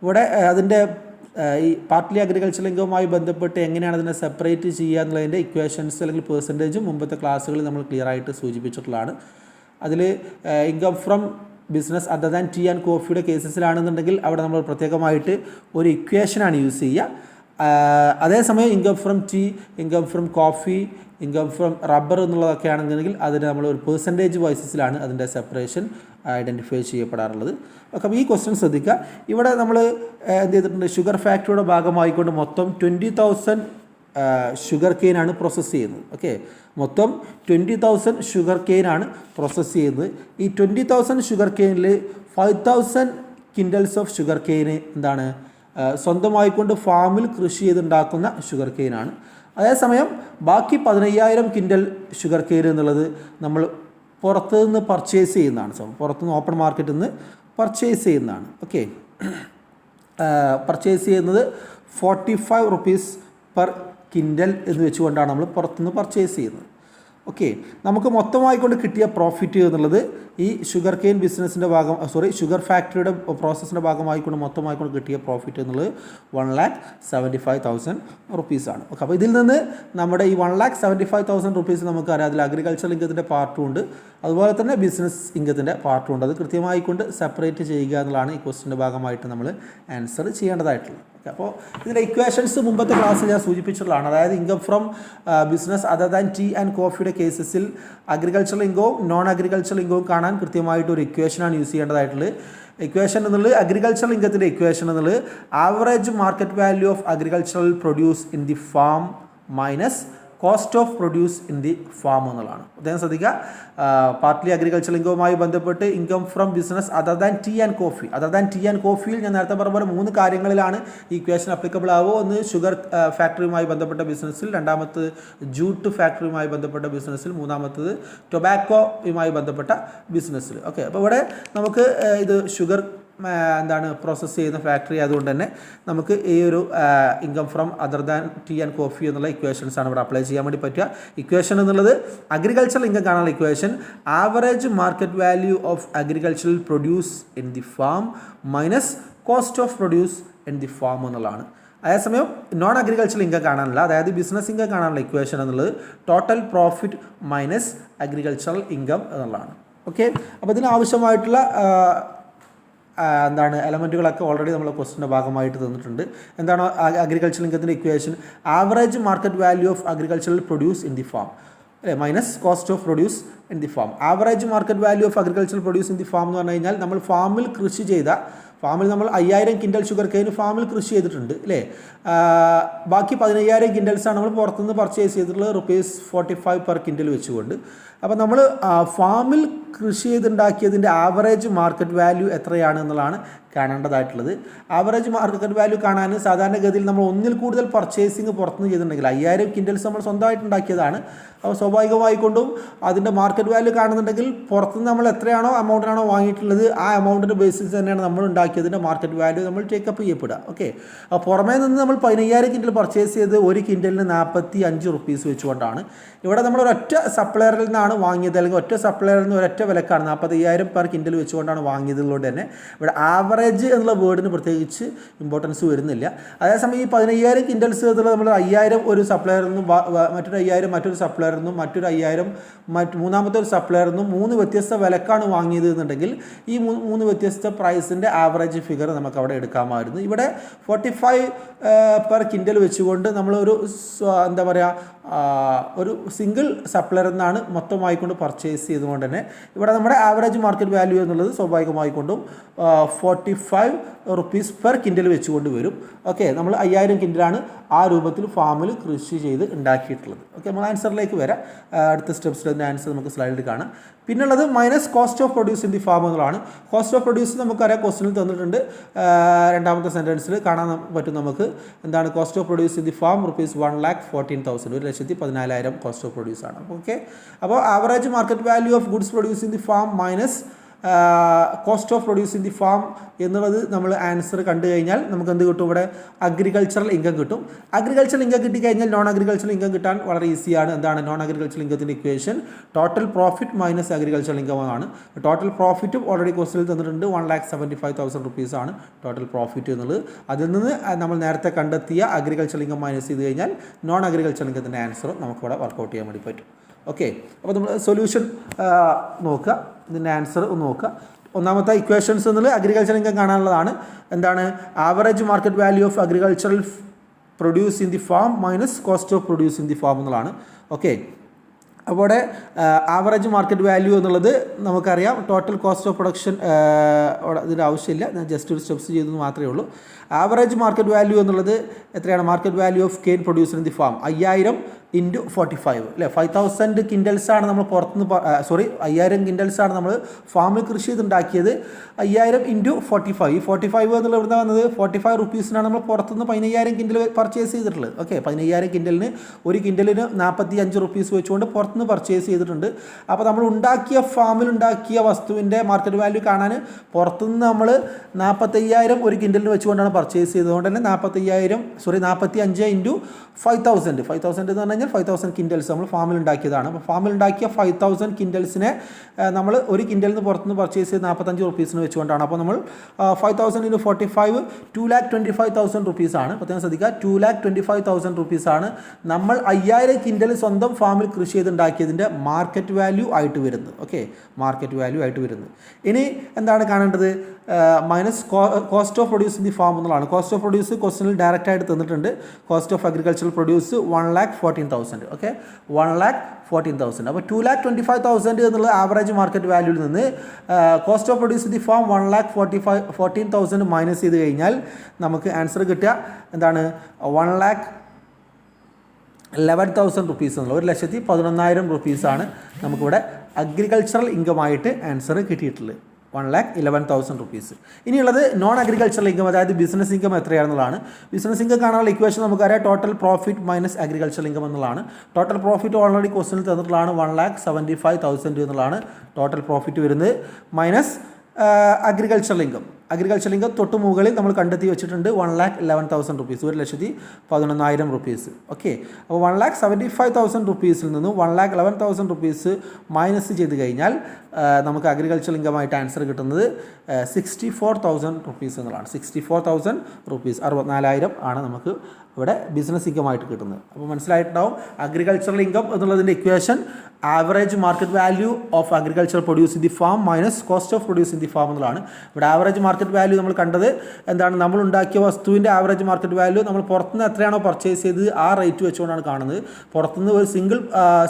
ഇവിടെ അതിൻ്റെ ഈ പാർട്ട്ലി അഗ്രികൾച്ചർ ഇൻകവുമായി ബന്ധപ്പെട്ട് എങ്ങനെയാണ് അതിനെ സെപ്പറേറ്റ് ചെയ്യുക എന്നുള്ളതിൻ്റെ ഇക്വേഷൻസ് അല്ലെങ്കിൽ പെർസെൻറ്റേജും മുമ്പത്തെ ക്ലാസ്സുകളിൽ നമ്മൾ ക്ലിയർ ആയിട്ട് സൂചിപ്പിച്ചിട്ടുള്ളതാണ്. അതിൽ income from business other than tea and കോഫിയുടെ കേസസിലാണെന്നുണ്ടെങ്കിൽ അവിടെ നമ്മൾ പ്രത്യേകമായിട്ട് ഒരു ഇക്വേഷനാണ് യൂസ് ചെയ്യുക. അതേസമയം income from tea, income from coffee, income from rubber എന്നുള്ളതൊക്കെ ആണെന്നുണ്ടെങ്കിൽ അതിന് നമ്മൾ ഒരു പെർസെൻറ്റേജ് വൈസസിലാണ് അതിൻ്റെ സെപ്പറേഷൻ ഐഡൻറ്റിഫൈ ചെയ്യപ്പെടാറുള്ളത്. ഓക്കെ, അപ്പോൾ ഈ ക്വസ്റ്റ്യൻ ശ്രദ്ധിക്കുക. ഇവിടെ നമ്മൾ എന്ത് ചെയ്തിട്ടുണ്ട്, ഷുഗർ ഫാക്ടറിയുടെ ഭാഗമായിക്കൊണ്ട് മൊത്തം 20,000 ഷുഗർ കെയിനാണ് പ്രോസസ്സ് ചെയ്യുന്നത്. ഓക്കെ, മൊത്തം 20,000 ഷുഗർ കെയിനാണ് പ്രോസസ്സ് ചെയ്യുന്നത്. ഈ 20,000 ഷുഗർ കെയിനിൽ 5,000 കിൻഡൽസ് ഓഫ് ഷുഗർ കെയിന് എന്താണ് സ്വന്തമായിക്കൊണ്ട് ഫാമിൽ കൃഷി ചെയ്തുണ്ടാക്കുന്ന ഷുഗർ കെയിനാണ്. അതേസമയം ബാക്കി 15,000 കിൻഡൽ ഷുഗർ കെയിൻ എന്നുള്ളത് നമ്മൾ പുറത്തു നിന്ന് പർച്ചേസ് ചെയ്യുന്നതാണ്. പുറത്തുനിന്ന് ഓപ്പൺ മാർക്കറ്റിൽ നിന്ന് പർച്ചേസ് ചെയ്യുന്നതാണ്. ഓക്കെ, പർച്ചേസ് ചെയ്യുന്നത് 45 റുപ്പീസ് പെർ കിൻഡൽ എന്ന് വെച്ചുകൊണ്ടാണ് നമ്മൾ പുറത്തുനിന്ന് പർച്ചേസ് ചെയ്യുന്നത്. ഓക്കെ, നമുക്ക് മൊത്തമായിക്കൊണ്ട് കിട്ടിയ പ്രോഫിറ്റ് എന്നുള്ളത് ഈ ഷുഗർ കെയിൻ ബിസിനസ്സിൻ്റെ ഷുഗർ ഫാക്ടറിയുടെ പ്രോസസ്സിൻ്റെ ഭാഗമായിക്കൊണ്ട് മൊത്തമായിക്കൊണ്ട് കിട്ടിയ പ്രോഫിറ്റ് എന്നുള്ളത് 1,75,000 റുപ്പീസാണ്. ഓക്കെ, അപ്പോൾ ഇതിൽ നിന്ന് നമ്മുടെ ഈ 1,75,000 റുപ്പീസ് നമുക്കറിയാം, അതിൽ അഗ്രികൾച്ചർ ഇൻകത്തിൻ്റെ പാർട്ടും ഉണ്ട്, അതുപോലെ തന്നെ ബിസിനസ് ഇൻകത്തിൻ്റെ പാർട്ടും ഉണ്ട്. അത് കൃത്യമായിക്കൊണ്ട് സെപ്പറേറ്റ് ചെയ്യുക എന്നുള്ളതാണ് ഈ ക്വസ്റ്റിൻ്റെ ഭാഗമായിട്ട് നമ്മൾ ആൻസർ ചെയ്യേണ്ടതായിട്ടുള്ളത്. ഓക്കെ, അപ്പോൾ ഇതിൻ്റെ ഇക്വേഷൻസ് മുമ്പത്തെ ക്ലാസ്സിൽ ഞാൻ സൂചിപ്പിച്ചിട്ടുള്ളതാണ്. അതായത് income from business other than tea and കോഫിയുടെ കേസസിൽ അഗ്രികൾച്ചറൽ ഇൻകവും നോൺ അഗ്രികൾച്ചറൽ ഇൻകവും കാണാൻ കൃത്യമായിട്ട് ഒരു ഇക്വേഷനാണ് യൂസ് ചെയ്യേണ്ടതായിട്ടുള്ളത്. ഇക്വേഷൻ എന്നുള്ളത് അഗ്രികൾച്ചറൽ ഇൻകത്തിൻ്റെ ഇക്വേഷൻ എന്നുള്ളത് average market value of agricultural produce in the farm minus cost of produce in the farm എന്നുള്ളതാണ്. അദ്ദേഹം ശ്രദ്ധിക്കുക, പാർട്ട്ലി അഗ്രികൾച്ചറൽ ഇൻകവുമായി ബന്ധപ്പെട്ട് income from business other than tea and coffee. Other than tea and കോഫിയിൽ ഞാൻ നേരത്തെ പറഞ്ഞ പോലെ 3 കാര്യങ്ങളിലാണ് ഈ ഇക്വേഷൻ അപ്ലിക്കബിൾ ആവുക. ഒന്ന് ഷുഗർ ഫാക്ടറിയുമായി ബന്ധപ്പെട്ട ബിസിനസ്സിൽ, രണ്ടാമത്തത് ജൂട്ട് ഫാക്ടറിയുമായി ബന്ധപ്പെട്ട ബിസിനസ്സിൽ, മൂന്നാമത്തത് ടൊബാക്കോയുമായി ബന്ധപ്പെട്ട ബിസിനസ്സിൽ. ഓക്കെ, അപ്പോൾ ഇവിടെ നമുക്ക് ഇത് ഷുഗർ പ്രോസസ്സ് ചെയ്യുന്ന ഫാക്ടറി ആയതുകൊണ്ട് തന്നെ നമുക്ക് ഈ ഒരു income from other than tea and coffee എന്നുള്ള ഇക്വേഷൻസ് ആണ് ഇവിടെ അപ്ലൈ ചെയ്യാൻ വേണ്ടി പറ്റുക. ഇക്വേഷൻ എന്നുള്ളത് അഗ്രികൾച്ചറൽ ഇൻകം കാണാനുള്ള equation average market value of agricultural produce in the farm minus cost of produce in the farm എന്നുള്ളതാണ്. അതേസമയം നോൺ അഗ്രികൾച്ചറൽ ഇൻകം കാണാനുള്ള, അതായത് ബിസിനസ് ഇൻകം കാണാനുള്ള ഇക്വേഷൻ എന്നുള്ളത് total profit minus agricultural income എന്നുള്ളതാണ്. Okay, അപ്പോൾ ഇതിനാവശ്യമായിട്ടുള്ള എലമെൻറ്റുകളൊക്കെ ഓൾറെഡി നമ്മൾ ക്വസ്റ്റിൻ്റെ ഭാഗമായിട്ട് തന്നിട്ടുണ്ട്. എന്താണ് അഗ്രികൾച്ചറൽ ഇൻകത്തിൻ്റെ equation? Average market value of agricultural produce in the farm അല്ലേ minus cost of produce in the farm. Average market value of agricultural produce in the farm എന്ന് പറഞ്ഞു കഴിഞ്ഞാൽ നമ്മൾ ഫാമിൽ കൃഷി ചെയ്ത, ഫാമിൽ നമ്മൾ 5,000 കിൻഡൽ ഷുഗർ കെയിൻ ഫാമിൽ കൃഷി ചെയ്തിട്ടുണ്ട് അല്ലേ. ബാക്കി 15,000 കിൻഡൽസാണ് നമ്മൾ പുറത്തുനിന്ന് പർച്ചേസ് ചെയ്തിട്ടുള്ളത് ₹45 പെർ കിൻഡൽ വെച്ചുകൊണ്ട്. അപ്പോൾ നമ്മൾ ഫാമിൽ കൃഷി ചെയ്തുണ്ടാക്കിയതിൻ്റെ ആവറേജ് മാർക്കറ്റ് വാല്യൂ എത്രയാണ് എന്നുള്ളതാണ് കാണേണ്ടതായിട്ടുള്ളത്. ആവറേജ് മാർക്കറ്റ് വാല്യൂ കാണാൻ സാധാരണഗതിയിൽ നമ്മൾ ഒന്നിൽ കൂടുതൽ പർച്ചേസിങ് പുറത്തുനിന്ന് ചെയ്തിട്ടുണ്ടെങ്കിൽ 5,000 കിൻഡൽസ് നമ്മൾ സ്വന്തമായിട്ട് ഉണ്ടാക്കിയതാണ്. അപ്പോൾ സ്വാഭാവികമായിക്കൊണ്ടും അതിൻ്റെ മാർക്കറ്റ് വാല്യൂ കാണുന്നുണ്ടെങ്കിൽ പുറത്തുനിന്ന് നമ്മൾ എത്രയാണോ എമൗണ്ടിനാണോ വാങ്ങിയിട്ടുള്ളത് ആ എമൗണ്ടിൻ്റെ ബേസിസ് തന്നെയാണ് നമ്മൾ ഉണ്ടാക്കിയതിൻ്റെ മാർക്കറ്റ് വാല്യൂ നമ്മൾ ടേക്കപ്പ് ചെയ്യപ്പെടുക. ഓക്കെ, അപ്പോൾ പുറമേ നിന്ന് നമ്മൾ 15,000 കിൻഡൽ പർച്ചേസ് ചെയ്ത് ഒരു കിൻഡലിന് 45 റുപ്പീസ് വെച്ചുകൊണ്ടാണ്. ഇവിടെ നമ്മൾ ഒരൊറ്റ സപ്ലയറിൽ നിന്നാണ് വാങ്ങിയത്, അല്ലെങ്കിൽ ഒറ്റ സപ്ലയറിൽ നിന്ന് ഒരൊറ്റ വിലക്കാണ് 45,000 പെർ കിൻഡൽ വെച്ചുകൊണ്ടാണ് വാങ്ങിയതുകൊണ്ട് തന്നെ ഇവിടെ ആവറേജ് എന്നുള്ള വേർഡിന് പ്രത്യേകിച്ച് ഇമ്പോർട്ടൻസ് വരുന്നില്ല. അതേസമയം ഈ 15,000 കിൻഡൽസ് എന്നുള്ളത് നമ്മൾ 5,000 ഒരു സപ്ലയറിൽ നിന്നും മറ്റൊരു 5,000 മറ്റൊരു സപ്ലയറിൽ നിന്നും മറ്റൊരു 5,000 മൂന്നാമത്തെ ഒരു സപ്ലയറിൽ നിന്നും 3 വ്യത്യസ്ത വിലക്കാണ് വാങ്ങിയത് എന്നുണ്ടെങ്കിൽ ഈ 3 വ്യത്യസ്ത പ്രൈസിൻ്റെ ആവറേജ് ഫിഗർ നമുക്ക് അവിടെ എടുക്കാമായിരുന്നു. ഇവിടെ 45 പെർ കിൻഡൽ വെച്ചുകൊണ്ട് നമ്മളൊരു ഒരു സിംഗിൾ സപ്ലയറിൽ നിന്നാണ് മൊത്തമായിക്കൊണ്ട് പർച്ചേസ് ചെയ്തുകൊണ്ട് തന്നെ ഇവിടെ നമ്മുടെ ആവറേജ് മാർക്കറ്റ് വാല്യൂ എന്നുള്ളത് സ്വാഭാവികമായിക്കൊണ്ടും 45 റുപ്പീസ് പെർ കിൻഡൽ വെച്ചുകൊണ്ട് വരും. ഓക്കെ, നമ്മൾ 5,000 കിൻഡലാണ് ആ രൂപത്തിൽ ഫാമിൽ കൃഷി ചെയ്ത് ഉണ്ടാക്കിയിട്ടുള്ളത്. ഓക്കെ, നമ്മൾ ആൻസറിലേക്ക് വരാം. അടുത്ത സ്റ്റെപ്സിൽ അതിൻ്റെ ആൻസർ നമുക്ക് സ്ലൈഡിൽ കാണാം. പിന്നുള്ളത് minus cost of produce in the farm എന്നുള്ളതാണ്. കോസ്റ്റ് ഓഫ് പ്രൊഡ്യൂസ് നമുക്കറിയാം, ക്വസ്റ്റിനിൽ തന്നിട്ടുണ്ട്. രണ്ടാമത്തെ സെൻറ്റൻസിൽ കാണാൻ പറ്റും നമുക്ക്. എന്താണ് cost of produce in the farm? ₹1,14,000, 1,14,000 cost of produce ആണ്. ഓക്കെ, അപ്പോൾ average market value of goods produce in the farm minus cost of produce in the farm എന്നുള്ളത് നമ്മൾ ആൻസർ കണ്ടു കഴിഞ്ഞാൽ നമുക്ക് എന്ത് കിട്ടും? ഇവിടെ അഗ്രികൾച്ചറൽ ഇൻകം കിട്ടും. അഗ്രികൾച്ചറൽ ഇൻകം കിട്ടിക്കഴിഞ്ഞാൽ നോൺ അഗ്രികൾച്ചറൽ ഇൻകം കിട്ടാൻ വളരെ ഈസിയാണ്. എന്താണ് നോൺ അഗ്രികൾച്ചറൽ ഇൻകത്തിൻ്റെ equation? Total profit minus agricultural income ആണ്. ടോട്ടൽ പ്രോഫിറ്റും ഓൾറെഡി ക്വസ്റ്റിൽ തന്നിട്ടുണ്ട്. 1,75,000 റുപ്പീസ് ആണ് ടോട്ടൽ പ്രോഫിറ്റ് എന്നുള്ളത്. അതിൽ നിന്ന് നമ്മൾ നേരത്തെ കണ്ടെത്തിയ അഗ്രികൾച്ചറൽ ഇൻകം മൈനസ് ചെയ്ത് കഴിഞ്ഞാൽ നോൺ അഗ്രികൾച്ചറൽ ഇൻകത്തിൻ്റെ ആൻസറും നമുക്കിവിടെ വർക്കൗട്ട് ചെയ്യാൻ വേണ്ടി പറ്റും. ഓക്കെ, അപ്പോൾ നമ്മൾ സൊല്യൂഷൻ നോക്കുക, ഇതിൻ്റെ ആൻസർ ഒന്ന് നോക്കുക. ഒന്നാമത്തെ ഇക്വേഷൻസ് എന്നുള്ളത് അഗ്രികൾച്ചർ ഇൻകം കാണാനുള്ളതാണ്. എന്താണ് average market value of agricultural produce in the farm minus cost of produce in the farm എന്നുള്ളതാണ്. ഓക്കെ, അപ്പോൾ ഇവിടെ ആവറേജ് മാർക്കറ്റ് വാല്യൂ എന്നുള്ളത് നമുക്കറിയാം. ടോട്ടൽ കോസ്റ്റ് ഓഫ് പ്രൊഡക്ഷൻ ഇതിൻ്റെ ആവശ്യമില്ല, ഞാൻ ജസ്റ്റ് ഒരു സ്റ്റെപ്സ് ചെയ്തെന്ന് മാത്രമേ ഉള്ളൂ. ആവറേജ് മാർക്കറ്റ് വാല്യൂ എന്നുള്ളത് എത്രയാണ്? Market value of cane producer in the farm 5000 into 45 അല്ലേ. 5000 കിൻഡൽസാണ് നമ്മൾ പുറത്തുനിന്ന് 5000 കിൻഡൽസാണ് നമ്മൾ ഫാമിൽ കൃഷി ചെയ്തുണ്ടാക്കിയത്. 5000 ഇൻറ്റു 45, ഈ 45 എന്നുള്ള ഇവിടുന്ന് വന്നത് 45 റുപ്പീസിനാണ് നമ്മൾ പുറത്തുനിന്ന് 15000 കിൻഡൽ പർച്ചേസ് ചെയ്തിട്ടുള്ളത്. ഓക്കെ, 15000 കിൻഡലിന് ഒരു കിൻഡലിന് 45 റുപ്പീസ് വെച്ചുകൊണ്ട് പുറത്തുനിന്ന് പർച്ചേസ് ചെയ്തിട്ടുണ്ട്. അപ്പോൾ നമ്മൾ ഉണ്ടാക്കിയ ഫാമിൽ ഉണ്ടാക്കിയ വസ്തുവിൻ്റെ മാർക്കറ്റ് വാല്യൂ കാണാൻ പുറത്തുനിന്ന് നമ്മൾ 45000 ഒരു കിൻഡലിന് വെച്ചുകൊണ്ടാണ് പർച്ചേസ് ചെയ്തതുകൊണ്ട് തന്നെ 45 ഇൻറ്റു 5000 എന്ന് പറഞ്ഞു കഴിഞ്ഞാൽ 5000 കിൻഡൽസ് നമ്മൾ ഫാമിൽ ഉണ്ടാക്കിയതാണ്. അപ്പോൾ ഫാമിൽ ഉണ്ടാക്കിയ 5000 കിൻഡൽസിനെ നമ്മൾ ഒരു കിൻഡലിന് പുറത്തുനിന്ന് പർച്ചേസ് ചെയ്ത് 45 റുപ്പീസിന് വെച്ചുകൊണ്ടാണ്. അപ്പോൾ നമ്മൾ 5000 ഇൻറ്റു 45 2,25,000 റുപ്പീസാണ്. പ്രത്യേകം ശ്രദ്ധിക്കുക, 2,25,000 റുപ്പീസാണ് നമ്മൾ 5000 കിൻഡൽ സ്വന്തം ഫാമിൽ കൃഷി ചെയ്തുണ്ടാക്കിയതിൻ്റെ മാർക്കറ്റ് വാല്യൂ ആയിട്ട് വരുന്നത്. ഓക്കെ, മാർക്കറ്റ് വാല്യൂ ആയിട്ട് വരുന്നത്. ഇനി എന്താണ് കാണേണ്ടത്? Minus cost of produce in the farm എന്നുള്ളതാണ്. കോസ്റ്റ് ഓഫ് പ്രൊഡ്യൂസ് ക്വസ്റ്റനിൽ ഡയറക്റ്റ് ആയിട്ട് തന്നിട്ടുണ്ട്. Cost of agricultural produce 1,14,000. Okay, 1,14,000. അപ്പോൾ 2,25,000 എന്നുള്ള ആവറേജ് മാർക്കറ്റ് വാല്യൂവിൽ നിന്ന് cost of produce in the farm 1,14,000 minus ചെയ്ത് കഴിഞ്ഞാൽ നമുക്ക് ആൻസർ കിട്ടുക എന്താണ്? 1,11,000 റുപ്പീസ് എന്നുള്ള 1,11,000 റുപ്പീസാണ് നമുക്കിവിടെ അഗ്രികൾച്ചറൽ ഇൻകമായിട്ട് ആൻസർ കിട്ടിയിട്ടുള്ളത്. 1,11,000 റുപ്പീസ്. ഇനിയുള്ളത് നോൺ അഗ്രികൾച്ചറൽ ഇൻകം, അതായത് ബിസിനസ് ഇൻകം എത്രയാണെന്നുള്ളതാണ്. ബിസിനസ് ഇൻകം കാണാനുള്ള ഇക്വേഷൻ നമുക്കറിയാം. Total profit minus agricultural income എന്നുള്ളതാണ്. ടോട്ടൽ പ്രോഫിറ്റ് ഓൾറെഡി ക്വസ്റ്റനിൽ തന്നിട്ടുള്ളതാണ്. 1,75,000 എന്നുള്ളതാണ് ടോട്ടൽ പ്രോഫിറ്റ് വരുന്നത്. Minus agricultural income. Agricultural income തൊട്ട് മുകളിൽ നമ്മൾ കണ്ടെത്തി വെച്ചിട്ടുണ്ട് 1,11,000 റുപ്പീസ്, 1,11,000 റുപ്പീസ്. ഓക്കെ, അപ്പോൾ 1,75,000 റുപ്പീസിൽ നിന്നും 1,11,000 റുപ്പീസ് മൈനസ് ചെയ്ത് കഴിഞ്ഞാൽ നമുക്ക് അഗ്രികൾച്ചറൽ ഇൻകമായിട്ട് ആൻസർ കിട്ടുന്നത് 64,000 റുപ്പീസ് എന്നുള്ളതാണ്. 64,000 റുപ്പീസ്, 64,000 ആണ് നമുക്ക് ഇവിടെ ബിസിനസ് ഇൻകമായിട്ട് കിട്ടുന്നത്. അപ്പോൾ മനസ്സിലായിട്ടുണ്ടാവും അഗ്രികൾച്ചറൽ ഇൻകം എന്നുള്ളതിൻ്റെ equation average market value of agriculture produce in the farm minus cost of produce in the farm എന്നുള്ളതാണ്. ഇവിടെ ആവറേജ് മാർക്കറ്റ് വാല്യൂ നമ്മൾ കണ്ടത് എന്താണ്? നമ്മൾ ഉണ്ടാക്കിയ വസ്തുവിൻ്റെ ആവറേജ് മാർക്കറ്റ് വാല്യൂ നമ്മൾ പുറത്തുനിന്ന് എത്രയാണോ പർച്ചേസ് ചെയ്ത് ആ റേറ്റ് വെച്ചുകൊണ്ടാണ് കാണുന്നത്. പുറത്തുനിന്ന് ഒരു സിംഗിൾ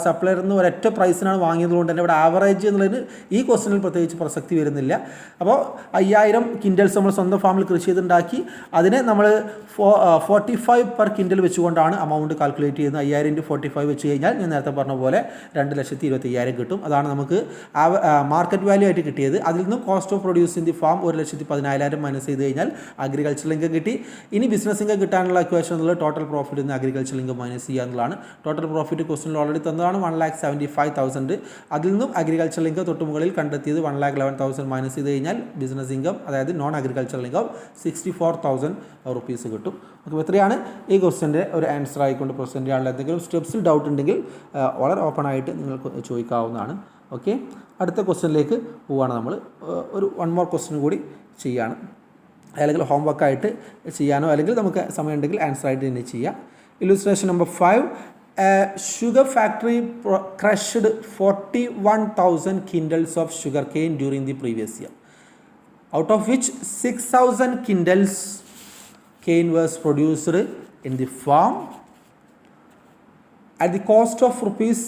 സപ്ലയറിൽ നിന്ന് ഒരൊറ്റ പ്രൈസിനാണ് വാങ്ങിയതുകൊണ്ട് തന്നെ ഇവിടെ ആവറേജ് എന്നുള്ളതിന് ഈ ക്വസ്റ്റനിൽ പ്രത്യേകിച്ച് പ്രസക്തി വരുന്നില്ല. അപ്പോൾ 5000 കിൻഡൽസ് നമ്മൾ സ്വന്തം ഫാമിൽ കൃഷി ചെയ്തുണ്ടാക്കി. അതിനെ നമ്മൾ 45 പെർ കിൻഡൽ വെച്ചുകൊണ്ടാണ് അമൗണ്ട് കാൽക്കുലേറ്റ് ചെയ്യുന്നത്. 5000 ഇൻറ്റു 45 വെച്ച് കഴിഞ്ഞാൽ ഞാൻ നേരത്തെ പറഞ്ഞ പോലെ 2,25,000 കിട്ടും. അതാണ് നമുക്ക് മാർക്കറ്റ് വാല്യൂ ആയിട്ട് കിട്ടിയത്. അതിൽ നിന്നും cost of produce in the farm 1,14,000 minus ചെയ്ത് കഴിഞ്ഞാൽ അഗ്രികൾച്ചറൽ ഇൻകം കിട്ടി. ഇനി ബിസിനസ് ഇൻകം കിട്ടാനുള്ള ഇക്വേഷൻ എന്നുള്ളത് ടോട്ടൽ പ്രോഫിറ്റ് നിന്ന് അഗ്രികൾച്ചറൽ ഇൻകം മൈനസ് ചെയ്യുക എന്നുള്ളതാണ്. ടോട്ടൽ പ്രോഫിറ്റ് ക്വസ്റ്റനിൽ ഓൾറെഡി തന്നതാണ് 1,75,000. അതിൽ നിന്നും അഗ്രികൾച്ചറൽ ഇൻകം തൊട്ട് മുകളിൽ കണ്ടെത്തിയത് 1,11,000 മൈനസ് ചെയ്ത് കഴിഞ്ഞാൽ ബിസിനസ് ഇൻകം, അതായത് നോൺ അഗ്രികൾച്ചറൽ ഇൻകം 64,000 റുപ്പീസ് കിട്ടും. അപ്പോൾ ഇത്രയാണ് ഈ ക്വസ്റ്റ്യൻ്റെ ഒരു ആൻസർ ആയിക്കൊണ്ട് പ്രസൻറ്റ് ചെയ്യാനുള്ള. എന്തെങ്കിലും സ്റ്റെപ്സിൽ ഡൗട്ട് ഉണ്ടെങ്കിൽ വളരെ ഓപ്പൺ ആയിട്ട് നിങ്ങൾക്ക് ചോദിക്കാവുന്നതാണ്. ഓക്കെ, അടുത്ത ക്വസ്റ്റ്യനിലേക്ക് പോവുകയാണ്. നമ്മൾ ഒരു 1 മോർ ക്വസ്റ്റ്യൻ കൂടി ചെയ്യാണ്, അല്ലെങ്കിൽ ഹോംവർക്കായിട്ട് ചെയ്യാനോ അല്ലെങ്കിൽ നമുക്ക് സമയമുണ്ടെങ്കിൽ ആൻസർ ആയിട്ട് തന്നെ ചെയ്യാം. Illustration number 5. Sugar factory crushed 41,000 quintals of sugarcane during the previous year, out of which 6,000 quintals cane was produced in the farm at the cost of rupees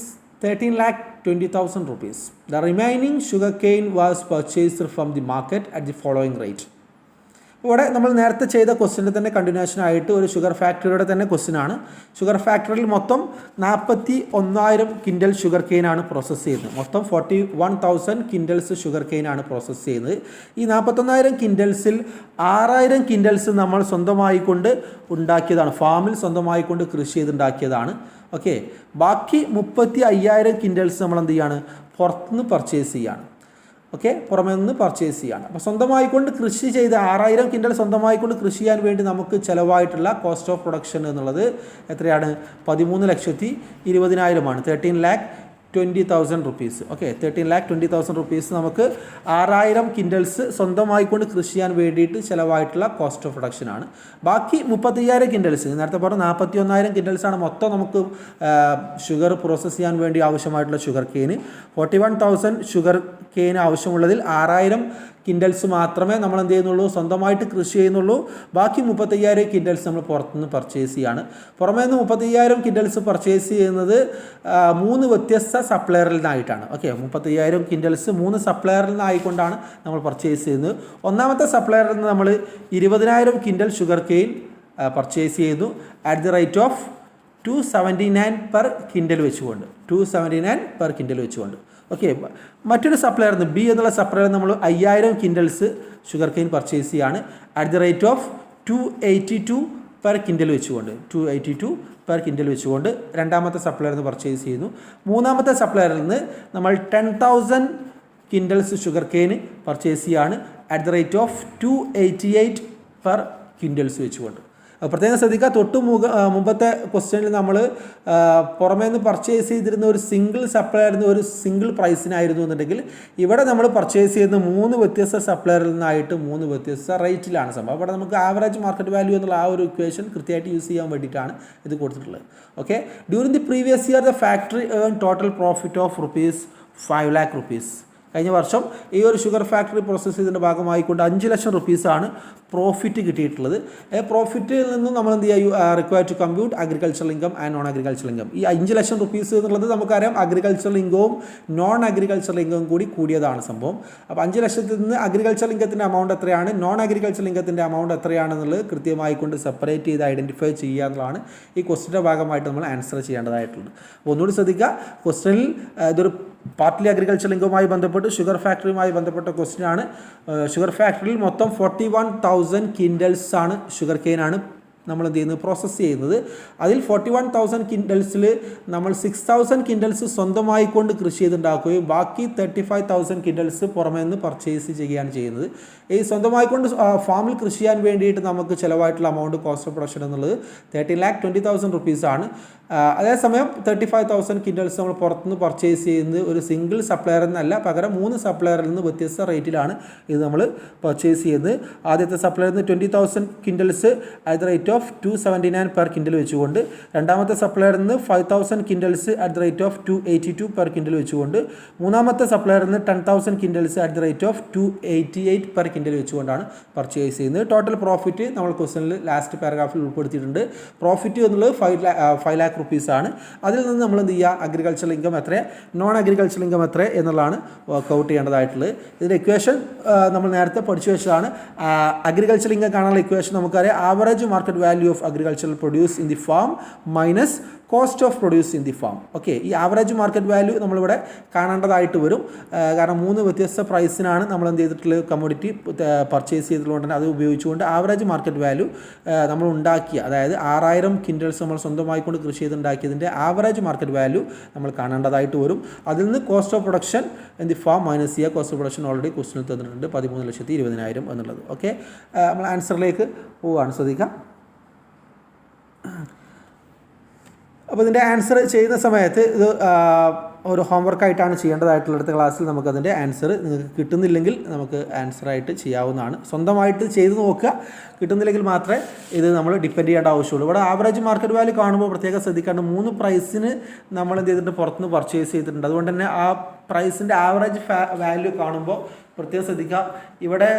13,20,000 rupees. The remaining sugarcane was purchased from the market at the following rate. ഇവിടെ നമ്മൾ നേരത്തെ ചെയ്ത ക്വസ്റ്റ്യൻ്റെ തന്നെ continuation ആയിട്ട് ഒരു sugar ഫാക്ടറിയുടെ തന്നെ ക്വസ്റ്റ്യനാണ്. ഷുഗർ ഫാക്ടറിയിൽ മൊത്തം 41,000 കിൻഡൽ ഷുഗർ കെയിനാണ് പ്രോസസ്സ് ചെയ്യുന്നത്. മൊത്തം 41,000 കിൻഡൽസ് ഷുഗർ കെയിനാണ് പ്രോസസ്സ് ചെയ്യുന്നത്. ഈ 41,000 കിൻഡൽസിൽ 6,000 കിൻഡൽസ് നമ്മൾ സ്വന്തമായി കൊണ്ട് ഉണ്ടാക്കിയതാണ്, ഫാമിൽ സ്വന്തമായി കൊണ്ട് കൃഷി ചെയ്തുണ്ടാക്കിയതാണ്. ഓക്കെ, ബാക്കി 35,000 കിൻഡൽസ് നമ്മൾ എന്ത് ചെയ്യാണ്? പുറത്തുനിന്ന് പർച്ചേസ് ചെയ്യാണ്. ഓക്കെ, പുറമേ നിന്ന് പർച്ചേസ് ചെയ്യാണ്. അപ്പോൾ സ്വന്തമായിക്കൊണ്ട് കൃഷി ചെയ്ത് 6,000 കിൻഡൽ സ്വന്തമായിക്കൊണ്ട് കൃഷി ചെയ്യാൻ വേണ്ടി നമുക്ക് ചിലവായിട്ടുള്ള കോസ്റ്റ് ഓഫ് പ്രൊഡക്ഷൻ എന്നുള്ളത് എത്രയാണ്? 13,20,000 ആണ്. 13,20,000 റുപ്പീസ്. ഓക്കെ, 13,20,000 റുപ്പീസ് നമുക്ക് 6,000 കിൻഡൽസ് സ്വന്തമായിക്കൊണ്ട് കൃഷി ചെയ്യാൻ വേണ്ടിയിട്ട് ചിലവായിട്ടുള്ള കോസ്റ്റ് ഓഫ് പ്രൊഡക്ഷൻ ആണ്. ബാക്കി 35,000 കിൻഡൽസ്, നേരത്തെ പറഞ്ഞ 41,000 കിൻഡൽസാണ് മൊത്തം നമുക്ക് ഷുഗർ പ്രോസസ്സ് ചെയ്യാൻ വേണ്ടി ആവശ്യമായിട്ടുള്ള ഷുഗർ കെയിന്. 41,000 ഷുഗർ കെയിന് ആവശ്യമുള്ളതിൽ 6,000 കിൻഡൽസ് മാത്രമേ നമ്മൾ എന്ത് ചെയ്യുന്നുള്ളൂ, സ്വന്തമായിട്ട് കൃഷി ചെയ്യുന്നുള്ളൂ. ബാക്കി 35,000 കിൻഡൽസ് നമ്മൾ പുറത്തുനിന്ന് പർച്ചേസ് ചെയ്യാണ്. പുറമേ നിന്ന് 35,000 കിൻഡൽസ് പർച്ചേസ് ചെയ്യുന്നത് 3 വ്യത്യസ്ത സപ്ലയറിൽ നിന്നായിട്ടാണ്. ഓക്കെ, 35,000 കിൻഡൽസ് 3 സപ്ലയറിൽ നിന്നായിക്കൊണ്ടാണ് നമ്മൾ പർച്ചേസ് ചെയ്യുന്നത്. ഒന്നാമത്തെ സപ്ലയറിൽ നിന്ന് നമ്മൾ 20,000 കിൻഡൽ ഷുഗർ കെയിൻ പർച്ചേസ് ചെയ്യുന്നു at the rate of 279 per കിൻഡൽ വെച്ചുകൊണ്ട്, 279 പെർ കിൻഡൽ വെച്ചുകൊണ്ട്. ഓക്കെ, മറ്റൊരു സപ്ലയർ ബി എന്നുള്ള സപ്ലയർ നമ്മൾ 5,000 കിൻഡൽസ് ഷുഗർ കെയിൻ പർച്ചേസ് ചെയ്യാണ് at the rate of 282 per കിൻഡൽ വെച്ചുകൊണ്ട്, 282 പെർ കിൻഡൽ വെച്ചുകൊണ്ട് രണ്ടാമത്തെ സപ്ലയറിൽ നിന്ന് പർച്ചേസ് ചെയ്യുന്നു. മൂന്നാമത്തെ സപ്ലയറിൽ നിന്ന് നമ്മൾ 10,000 കിൻഡൽസ് ഷുഗർ കെയിൻ പർച്ചേസ് ചെയ്യാണ് at the rate of 288 per quintals വെച്ചുകൊണ്ട്. പ്രത്യേകം ശ്രദ്ധിക്കുക, മുമ്പത്തെ ക്വസ്റ്റ്യനിൽ നമ്മൾ പുറമേ നിന്ന് പർച്ചേസ് ചെയ്തിരുന്ന ഒരു സിംഗിൾ സപ്ലയറിൽ നിന്ന് ഒരു സിംഗിൾ പ്രൈസിനായിരുന്നു എന്നുണ്ടെങ്കിൽ ഇവിടെ നമ്മൾ പർച്ചേസ് ചെയ്യുന്ന 3 വ്യത്യസ്ത സപ്ലയറിൽ നിന്നായിട്ട് 3 വ്യത്യസ്ത റേറ്റിലാണ് സംഭവം. അവിടെ നമുക്ക് ആവറേജ് മാർക്കറ്റ് വാല്യൂ എന്നുള്ള ആ ഒരു ഇക്വേഷൻ കൃത്യമായിട്ട് യൂസ് ചെയ്യാൻ വേണ്ടിയിട്ടാണ് ഇത് കൊടുത്തിട്ടുള്ളത്. Okay, during the previous year the factory earn total profit of ₹5 lakh. കഴിഞ്ഞ വർഷം ഈ ഒരു ഷുഗർ ഫാക്ടറി പ്രോസസ്സ് ചെയ്തതിൻ്റെ ഭാഗമായിക്കൊണ്ട് 5 ലക്ഷം റുപ്പീസാണ് പ്രോഫിറ്റ് കിട്ടിയിട്ടുള്ളത്. പ്രോഫിറ്റിൽ നിന്നും നമ്മൾ എന്ത് ചെയ്യുക, require to compute agricultural income and non agricultural income. ഈ 5 ലക്ഷം റുപ്പീസ് എന്നുള്ളത് നമുക്കറിയാം അഗ്രികൾച്ചറൽ ഇൻകവും നോൺ അഗ്രികൾച്ചറൽ ഇൻകവും കൂടി കൂടിയതാണ് സംഭവം. അപ്പോൾ 5 ലക്ഷത്തിൽ നിന്ന് അഗ്രികൾച്ചറൽ ഇൻകത്തിൻ്റെ എമൗണ്ട് എത്രയാണ്, നോൺ അഗ്രികൾച്ചറൽ ഇൻകത്തിൻ്റെ എമൗണ്ട് എത്രയാണെന്നുള്ളത് കൃത്യമായിക്കൊണ്ട് സെപ്പറേറ്റ് ചെയ്ത് ഐഡൻറ്റിഫൈ ചെയ്യുക എന്നുള്ളതാണ് ഈ ക്വസ്റ്റിൻ്റെ ഭാഗമായിട്ട് നമ്മൾ ആൻസർ ചെയ്യേണ്ടതായിട്ടുള്ളത്. അപ്പോൾ ഒന്നുകൂടി ശ്രദ്ധിക്കുക, ക്വസ്റ്റനിൽ ഇതൊരു പാർട്ട്ലി അഗ്രികൾച്ചറൽ ഇൻകവുമായി ബന്ധപ്പെട്ട് ഷുഗർ ഫാക്ടറിയുമായി ബന്ധപ്പെട്ട ക്വസ്റ്റ്യനാണ്. ഷുഗർ ഫാക്ടറിയിൽ മൊത്തം 41,000 കിൻഡൽസ് ആണ് ഷുഗർ കെയിനാണ് നമ്മൾ എന്ത് ചെയ്യുന്നത്, പ്രോസസ്സ് ചെയ്യുന്നത്. അതിൽ 41,000 കിൻഡൽസിൽ നമ്മൾ 6,000 കിൻഡൽസ് സ്വന്തമായി കൊണ്ട് കൃഷി ചെയ്തുണ്ടാക്കുകയും ബാക്കി 35,000 കിൻഡൽസ് പുറമേ നിന്ന് പർച്ചേസ് ചെയ്യുകയാണ് ചെയ്യുന്നത്. ഈ സ്വന്തമായി കൊണ്ട് ഫാമിൽ കൃഷി ചെയ്യാൻ വേണ്ടിയിട്ട് നമുക്ക് ചിലവായിട്ടുള്ള എമൗണ്ട് കോസ്റ്റ് ഓഫ് പ്രൊഡക്ഷൻ എന്നുള്ളത് 13,20,000 റുപ്പീസാണ്. അതേസമയം 35,000 കിൻഡൽസ് നമ്മൾ പുറത്തുനിന്ന് പർച്ചേസ് ചെയ്യുന്നത് ഒരു സിംഗിൾ സപ്ലയറിൽ നിന്നല്ല, പകരം 3 സപ്ലയറിൽ നിന്ന് വ്യത്യസ്ത റേറ്റിലാണ് ഇത് നമ്മൾ പർച്ചേസ് ചെയ്യുന്നത്. ആദ്യത്തെ സപ്ലയറിൽ നിന്ന് 20,000 kindles at the rate of 279 per കിൻഡൽ വെച്ചുകൊണ്ട്, രണ്ടാമത്തെ സപ്ലയറിൽ നിന്ന് 5,000 kindles at the rate of 282 per കിൻഡൽ വെച്ചുകൊണ്ട്, മൂന്നാമത്തെ സപ്ലയറിൽ നിന്ന് 10,000 kindles at the rate of 288 per kindle വെച്ചുകൊണ്ടാണ് പർച്ചേസ് ചെയ്യുന്നത്. ടോട്ടൽ പ്രോഫിറ്റ് നമ്മൾ ക്വസ്റ്റനിൽ ലാസ്റ്റ് പാരഗ്രാഫിൽ ഉൾപ്പെടുത്തിയിട്ടുണ്ട്. പ്രോഫിറ്റ് എന്നുള്ളത് 5 lakh റുപ്പീസാണ്. അതിൽ നിന്ന് നമ്മൾ എന്ത് ചെയ്യുക, അഗ്രികൾച്ചറൽ ഇൻകം എത്ര, നോൺ അഗ്രികൾച്ചറൽ ഇൻകം എത്ര എന്നുള്ളതാണ് വർക്കൗട്ട് ചെയ്യേണ്ടതായിട്ടുള്ളത്. ഇതിൻ്റെ ഇക്വേഷൻ നമ്മൾ നേരത്തെ പഠിച്ചു വെച്ചതാണ്. അഗ്രികൾച്ചറൽ ഇൻകം കാണാനുള്ള ഇക്വേഷൻ നമുക്കറിയാം, average market value of agricultural produce in the farm minus cost of produce in the farm. Okay, ഈ ആവറേജ് മാർക്കറ്റ് വാല്യൂ നമ്മളിവിടെ കാണേണ്ടതായിട്ട് വരും. കാരണം 3 വ്യത്യസ്ത പ്രൈസിനാണ് നമ്മൾ എന്ത് ചെയ്തിട്ടുള്ളത്, കമ്മോഡിറ്റി പർച്ചേസ് ചെയ്തിട്ടുള്ളത് തന്നെ അത് ഉപയോഗിച്ചുകൊണ്ട് ആവറേജ് മാർക്കറ്റ് വാല്യൂ നമ്മൾ ഉണ്ടാക്കിയ, അതായത് 6,000 കിൻഡൽസ് നമ്മൾ സ്വന്തമായി കൊണ്ട് കൃഷി ചെയ്തുണ്ടാക്കിയതിൻ്റെ ആവറേജ് മാർക്കറ്റ് വാല്യൂ നമ്മൾ കാണേണ്ടതായിട്ട് വരും. അതിൽ നിന്ന് cost of production in the farm minus ചെയ്യുക. കോസ്റ്റ് ഓഫ് പ്രൊഡക്ഷൻ ഓൾറെഡി ക്വസ്റ്റിനിൽ തന്നിട്ടുണ്ട് 13,20,000 എന്നുള്ളത്. ഓക്കെ, നമ്മൾ ആൻസറിലേക്ക് പോവുകയാണ്, ശ്രദ്ധിക്കാം. അപ്പോൾ ഇതിൻ്റെ ആൻസർ ചെയ്യുന്ന സമയത്ത് ഇത് ഒരു ഹോംവർക്കായിട്ടാണ് ചെയ്യേണ്ടതായിട്ടുള്ള അടുത്ത ക്ലാസ്സിൽ നമുക്കതിൻ്റെ ആൻസർ നിങ്ങൾക്ക് കിട്ടുന്നില്ലെങ്കിൽ നമുക്ക് ആൻസറായിട്ട് ചെയ്യാവുന്നതാണ്. സ്വന്തമായിട്ട് ചെയ്ത് നോക്കുക, കിട്ടുന്നില്ലെങ്കിൽ മാത്രമേ ഇത് നമ്മൾ ഡിപ്പെൻഡ് ചെയ്യേണ്ട ആവശ്യമുള്ളൂ. ഇവിടെ ആവറേജ് മാർക്കറ്റ് വാല്യൂ കാണുമ്പോൾ പ്രത്യേകം ശ്രദ്ധിക്കാണ്ട് 3 പ്രൈസിന് നമ്മൾ എന്ത് ചെയ്തിട്ട് പുറത്തുനിന്ന് പർച്ചേസ് ചെയ്തിട്ടുണ്ട്. അതുകൊണ്ട് തന്നെ ആ പ്രൈസിൻ്റെ ആവറേജ് വാല്യൂ കാണുമ്പോൾ പ്രത്യേകം ശ്രദ്ധിക്കുക. ഇവിടെ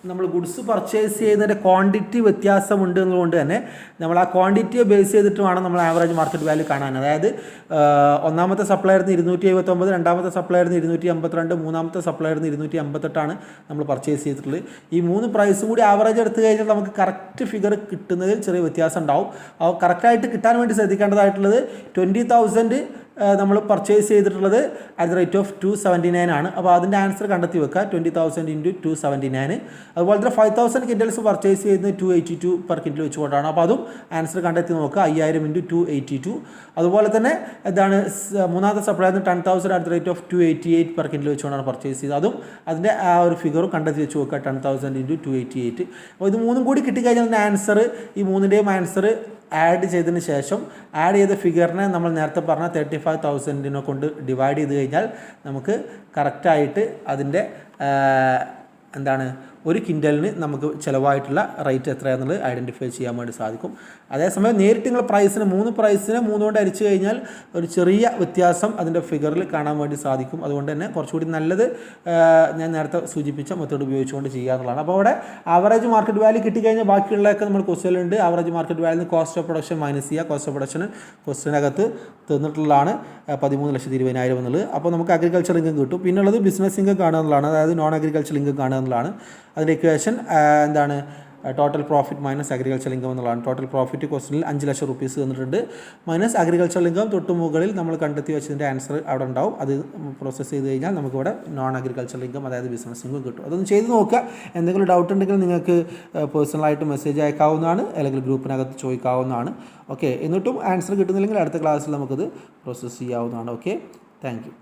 നമ്മൾ ഗുഡ്സ് പർച്ചേസ് ചെയ്യുന്നതിൻ്റെ ക്വാണ്ടിറ്റി വ്യത്യാസമുണ്ട് എന്നതുകൊണ്ട് തന്നെ നമ്മൾ ആ ക്വാണ്ടിറ്റിയെ ബേസ് ചെയ്തിട്ട് വേണം നമ്മൾ ആവറേജ് മാർക്കറ്റ് വാല്യൂ കാണാൻ. അതായത് ഒന്നാമത്തെ സപ്ലയറിന് 279, രണ്ടാമത്തെ സപ്ലയറിന് 282, മൂന്നാമത്തെ സപ്ലയറിന് 258 നമ്മൾ പർച്ചേസ് ചെയ്തിട്ടുള്ളത്. ഈ 3 പ്രൈസും കൂടി ആവറേജ് എടുത്തു കഴിഞ്ഞാൽ നമുക്ക് കറക്റ്റ് ഫിഗർ കിട്ടുന്നതിൽ ചെറിയ വ്യത്യാസം ഉണ്ടാവും. കറക്റ്റായിട്ട് കിട്ടാൻ വേണ്ടി ശ്രദ്ധിക്കേണ്ടതായിട്ടുള്ളത് 20,000 നമ്മൾ പർച്ചേസ് ചെയ്തിട്ടുള്ളത് അറ്റ് ദ റേറ്റ് ഓഫ് 279 ആണ്. അപ്പോൾ അതിൻ്റെ ആൻസർ കണ്ടെത്തി വെക്കുക, 20,000 × 279. അതുപോലെ തന്നെ 5,000 കിൻഡൽസ് പർച്ചേസ് ചെയ്യുന്നത് 282 പെർ കിൻഡൽ വെച്ചുകൊണ്ടാണ്. അപ്പോൾ അതും ആൻസർ കണ്ടെത്തി നോക്കുക, 5,000 × 282. അതുപോലെ തന്നെ എന്താണ് മൂന്നാമത്തെ സപ്ലയറിന് 10,000 at the rate of 288 per kindle വെച്ചുകൊണ്ടാണ് പർച്ചേസ് ചെയ്തത്. അതും അതിൻ്റെ ആ ഒരു ഫിഗറും കണ്ടെത്തി വെച്ച് നോക്കുക, 10,000 × 288. അപ്പോൾ ഇത് 3 കൂടി കിട്ടിക്കഴിഞ്ഞാൽ അതിൻ്റെ ആൻസർ, ഈ 3ൻ്റെയും ആൻസർ ആഡ് ചെയ്തതിന് ശേഷം ആഡ് ചെയ്ത ഫിഗറിനെ നമ്മൾ നേരത്തെ പറഞ്ഞ 35,000 കൊണ്ട് ഡിവൈഡ് ചെയ്ത് കഴിഞ്ഞാൽ നമുക്ക് കറക്റ്റായിട്ട് അതിൻ്റെ എന്താണ് ഒരു കിൻഡലിന് നമുക്ക് ചിലവായിട്ടുള്ള റേറ്റ് എത്രയാണെന്നുള്ളത് ഐഡൻറ്റിഫൈ ചെയ്യാൻ വേണ്ടി സാധിക്കും. അതേസമയം നേരിട്ട് നിങ്ങൾ പ്രൈസിന് 3 കൊണ്ട് ഹരിച്ചു കഴിഞ്ഞാൽ ഒരു ചെറിയ വ്യത്യാസം അതിൻ്റെ ഫിഗറിൽ കാണാൻ വേണ്ടി സാധിക്കും. അതുകൊണ്ട് തന്നെ കുറച്ചുകൂടി നല്ലത് ഞാൻ നേരത്തെ സൂചിപ്പിച്ച മെത്തേഡ് ഉപയോഗിച്ചുകൊണ്ട് ചെയ്യുക എന്നുള്ളതാണ്. അപ്പോൾ അവിടെ ആവറേജ് മാർക്കറ്റ് വാല്യൂ കിട്ടിക്കഴിഞ്ഞാൽ ബാക്കിയുള്ളതൊക്കെ നമ്മൾ ക്വസ്റ്റ്യനിലുണ്ട്. Average market value cost of production minus ചെയ്യുക. കോസ്റ്റ് ഓഫ് പ്രൊഡക്ഷൻ ക്വസ്റ്റ്യനകത്ത് തന്നിട്ടുള്ളതാണ് 13,20,000 എന്നുള്ളത്. അപ്പോൾ നമുക്ക് അഗ്രികൾച്ചർ ഇൻകം കിട്ടും. പിന്നുള്ളത് ബിസിനസ് ഇൻകം കാണുക എന്നുള്ളതാണ്, അതായത് നോൺ അഗ്രികൾച്ചർ ഇൻകം കാണുക എന്നുള്ളതാണ്. അതിൻ്റെ ഇക്വേഷൻ എന്താണ്? Total profit minus agriculture income എന്നുള്ളതാണ്. ടോട്ടൽ പ്രോഫിറ്റ് ക്വസ്റ്റനിൽ 5 ലക്ഷം റുപ്പീസ് തന്നിട്ടുണ്ട്. മൈനസ് അഗ്രികൾച്ചർ ഇൻകം തൊട്ട് മുകളിൽ നമ്മൾ കണ്ടെത്തി വെച്ചതിൻ്റെ ആൻസർ അവിടെ ഉണ്ടാവും. അത് പ്രോസസ്സ് ചെയ്ത് കഴിഞ്ഞാൽ നമുക്കിവിടെ നോൺ അഗ്രികൾച്ചർ ഇൻകം അതായത് ബിസിനസ് ഇൻകം കിട്ടും. അതൊന്ന് ചെയ്ത് നോക്കുക. എന്തെങ്കിലും ഡൗട്ട് ഉണ്ടെങ്കിൽ നിങ്ങൾക്ക് പേഴ്സണലായിട്ട് മെസ്സേജ് അയക്കാവുന്നതാണ്, അല്ലെങ്കിൽ ഗ്രൂപ്പിനകത്ത് ചോദിക്കാവുന്നതാണ്. ഓക്കെ, എന്നിട്ടും ആൻസർ കിട്ടുന്നില്ലെങ്കിൽ അടുത്ത ക്ലാസ്സിൽ നമുക്കത് പ്രോസസ്സ് ചെയ്യാവുന്നതാണ്. Okay, thank you.